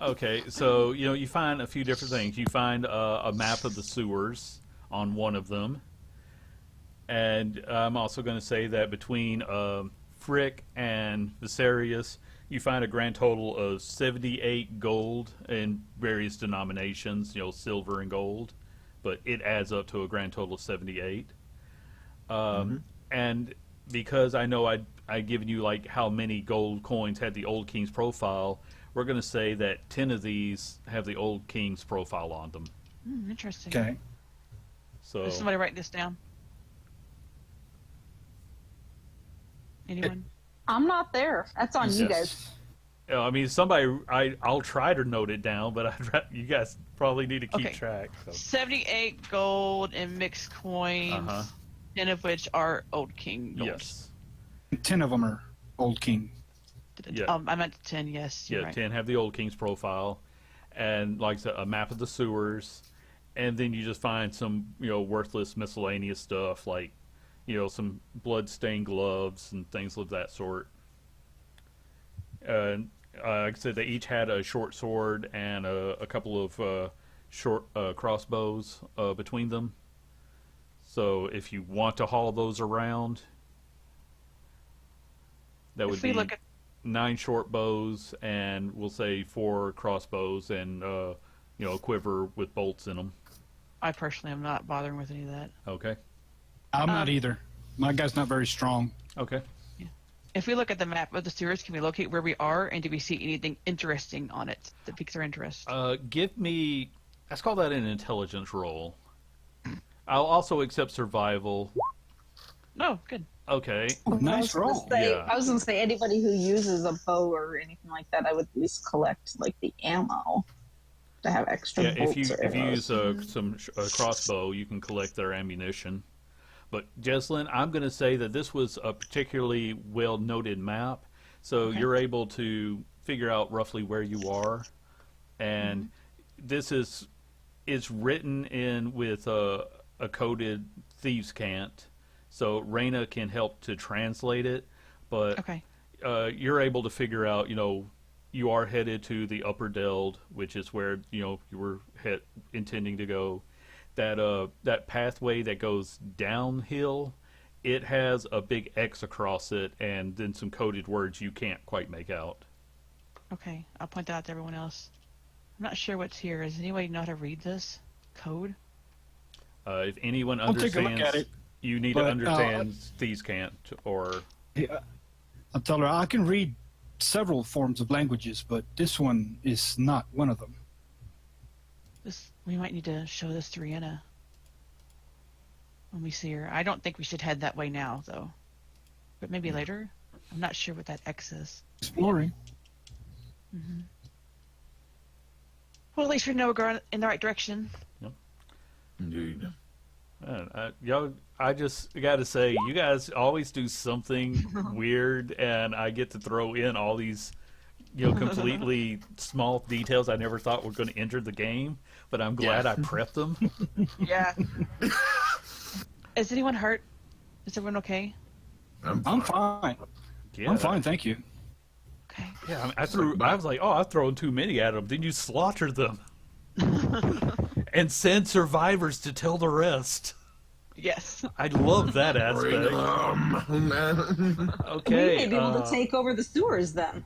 Okay. So you find a few different things. You find a map of the sewers on one of them, and I'm also going to say that between Frick and Viserys, you find a grand total of 78 gold in various denominations. Silver and gold, but it adds up to a grand total of 78. And because I know I'd given you like how many gold coins had the Old King's profile, we're going to say that 10 of these have the Old King's profile on them. Interesting. Okay. So Is somebody write this down? Anyone? I'm not there. That's on you guys. I mean, I'll try to note it down, but you guys probably need to keep Okay. track. So. 78 gold in mixed coins, Uh-huh. 10 of which are Old King gold. Yes. 10 of them are Old King. Yeah. I meant 10, yes. You're Yeah, right. 10 have the Old King's profile, and like I said, a map of the sewers, and then you just find some worthless miscellaneous stuff like some blood-stained gloves and things of that sort. And like I said, they each had a short sword and a couple of short crossbows between them. So if you want to haul those around, that would If we be look at 9 short bows, and we'll say 4 crossbows, and a quiver with bolts in them. I personally am not bothering with any of that. Okay. I'm not either. My guy's not very strong. Okay. If we look at the map of the sewers, can we locate where we are, and do we see anything interesting on it that piques our interest? Give me. Let's call that an intelligence roll. I'll also accept survival. No, good. Okay. Nice roll. Yeah. I was gonna say anybody who uses a bow or anything like that, I would at least collect like the ammo to have extra Yeah. bolts If you or if you arrows. use a crossbow, you can collect their ammunition. But Jesslyn, I'm going to say that this was a particularly well noted map, so you're able to figure out roughly where you are, and this is written in with a coded thieves' cant, so Raina can help to translate it, but Okay. you're able to figure out, you are headed to the Upper Deld, which is where you were intending to go. That pathway that goes downhill, it has a big X across it, and then some coded words you can't quite make out. Okay. I'll point that out to everyone else. I'm not sure what's here. Does anybody know how to read this code? If anyone I'll take a look understands, at it, you need but, to understand thieves' cant, or I'll tell her I can read several forms of languages, but this one is not one of them. We might need to show this to Rihanna when we see her. I don't think we should head that way now, though. But maybe later. I'm not sure what that X is. Exploring. Well, at least we know we're going in the right direction. Indeed. Man, I just got to say, you guys always do something weird, and I get to throw in all these, completely small details I never thought were going to enter the game. But I'm glad I prepped them. Yeah. Is anyone hurt? Is everyone okay? I'm fine. Yeah, I'm fine, thank you. Okay. Yeah, I was like, oh, I've thrown too many at them. Then you slaughter them and send survivors to tell the rest. Yes. I love that Bring aspect. 'em. Okay, We may be able to take over the sewers then.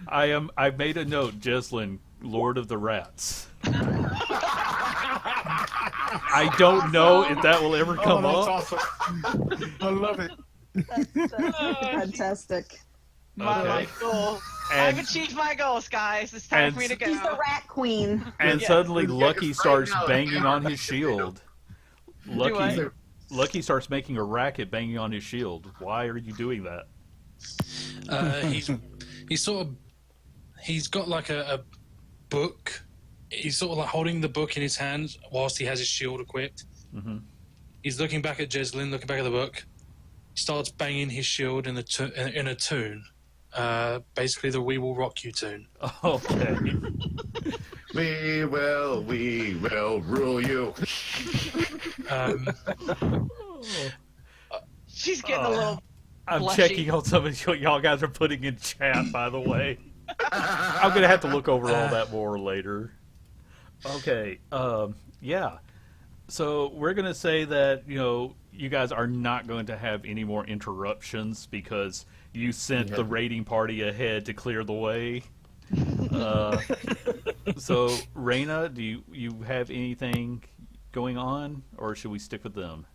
I've made a note, Jeslyn, Lord of the Rats. I don't know if that will ever come up. awesome. I love it. Fantastic. My Okay. life goal. And- I've achieved my goals, guys. It's time and- for me to go. She's the rat queen. And Yeah. suddenly Lucky It's starts right now. banging on his shield. Lucky, what? Lucky starts making a racket banging on his shield. Why are you doing that? He's got like a book. He's sort of like holding the book in his hands whilst he has his shield equipped. Mhm. He's looking back at Jeslyn, looking back at the book. He starts banging his shield in a tune. Basically the "We Will Rock You" tune. Okay. We will rule you. Um, She's getting a little. I'm Blushy. checking on some of what y'all guys are putting in chat, by the way. I'm going to have to look over all that more later. Okay. Yeah. So we're going to say that, you guys are not going to have any more interruptions because you sent the raiding party ahead to clear the way. So, Raina, do you have anything going on, or should we stick with them?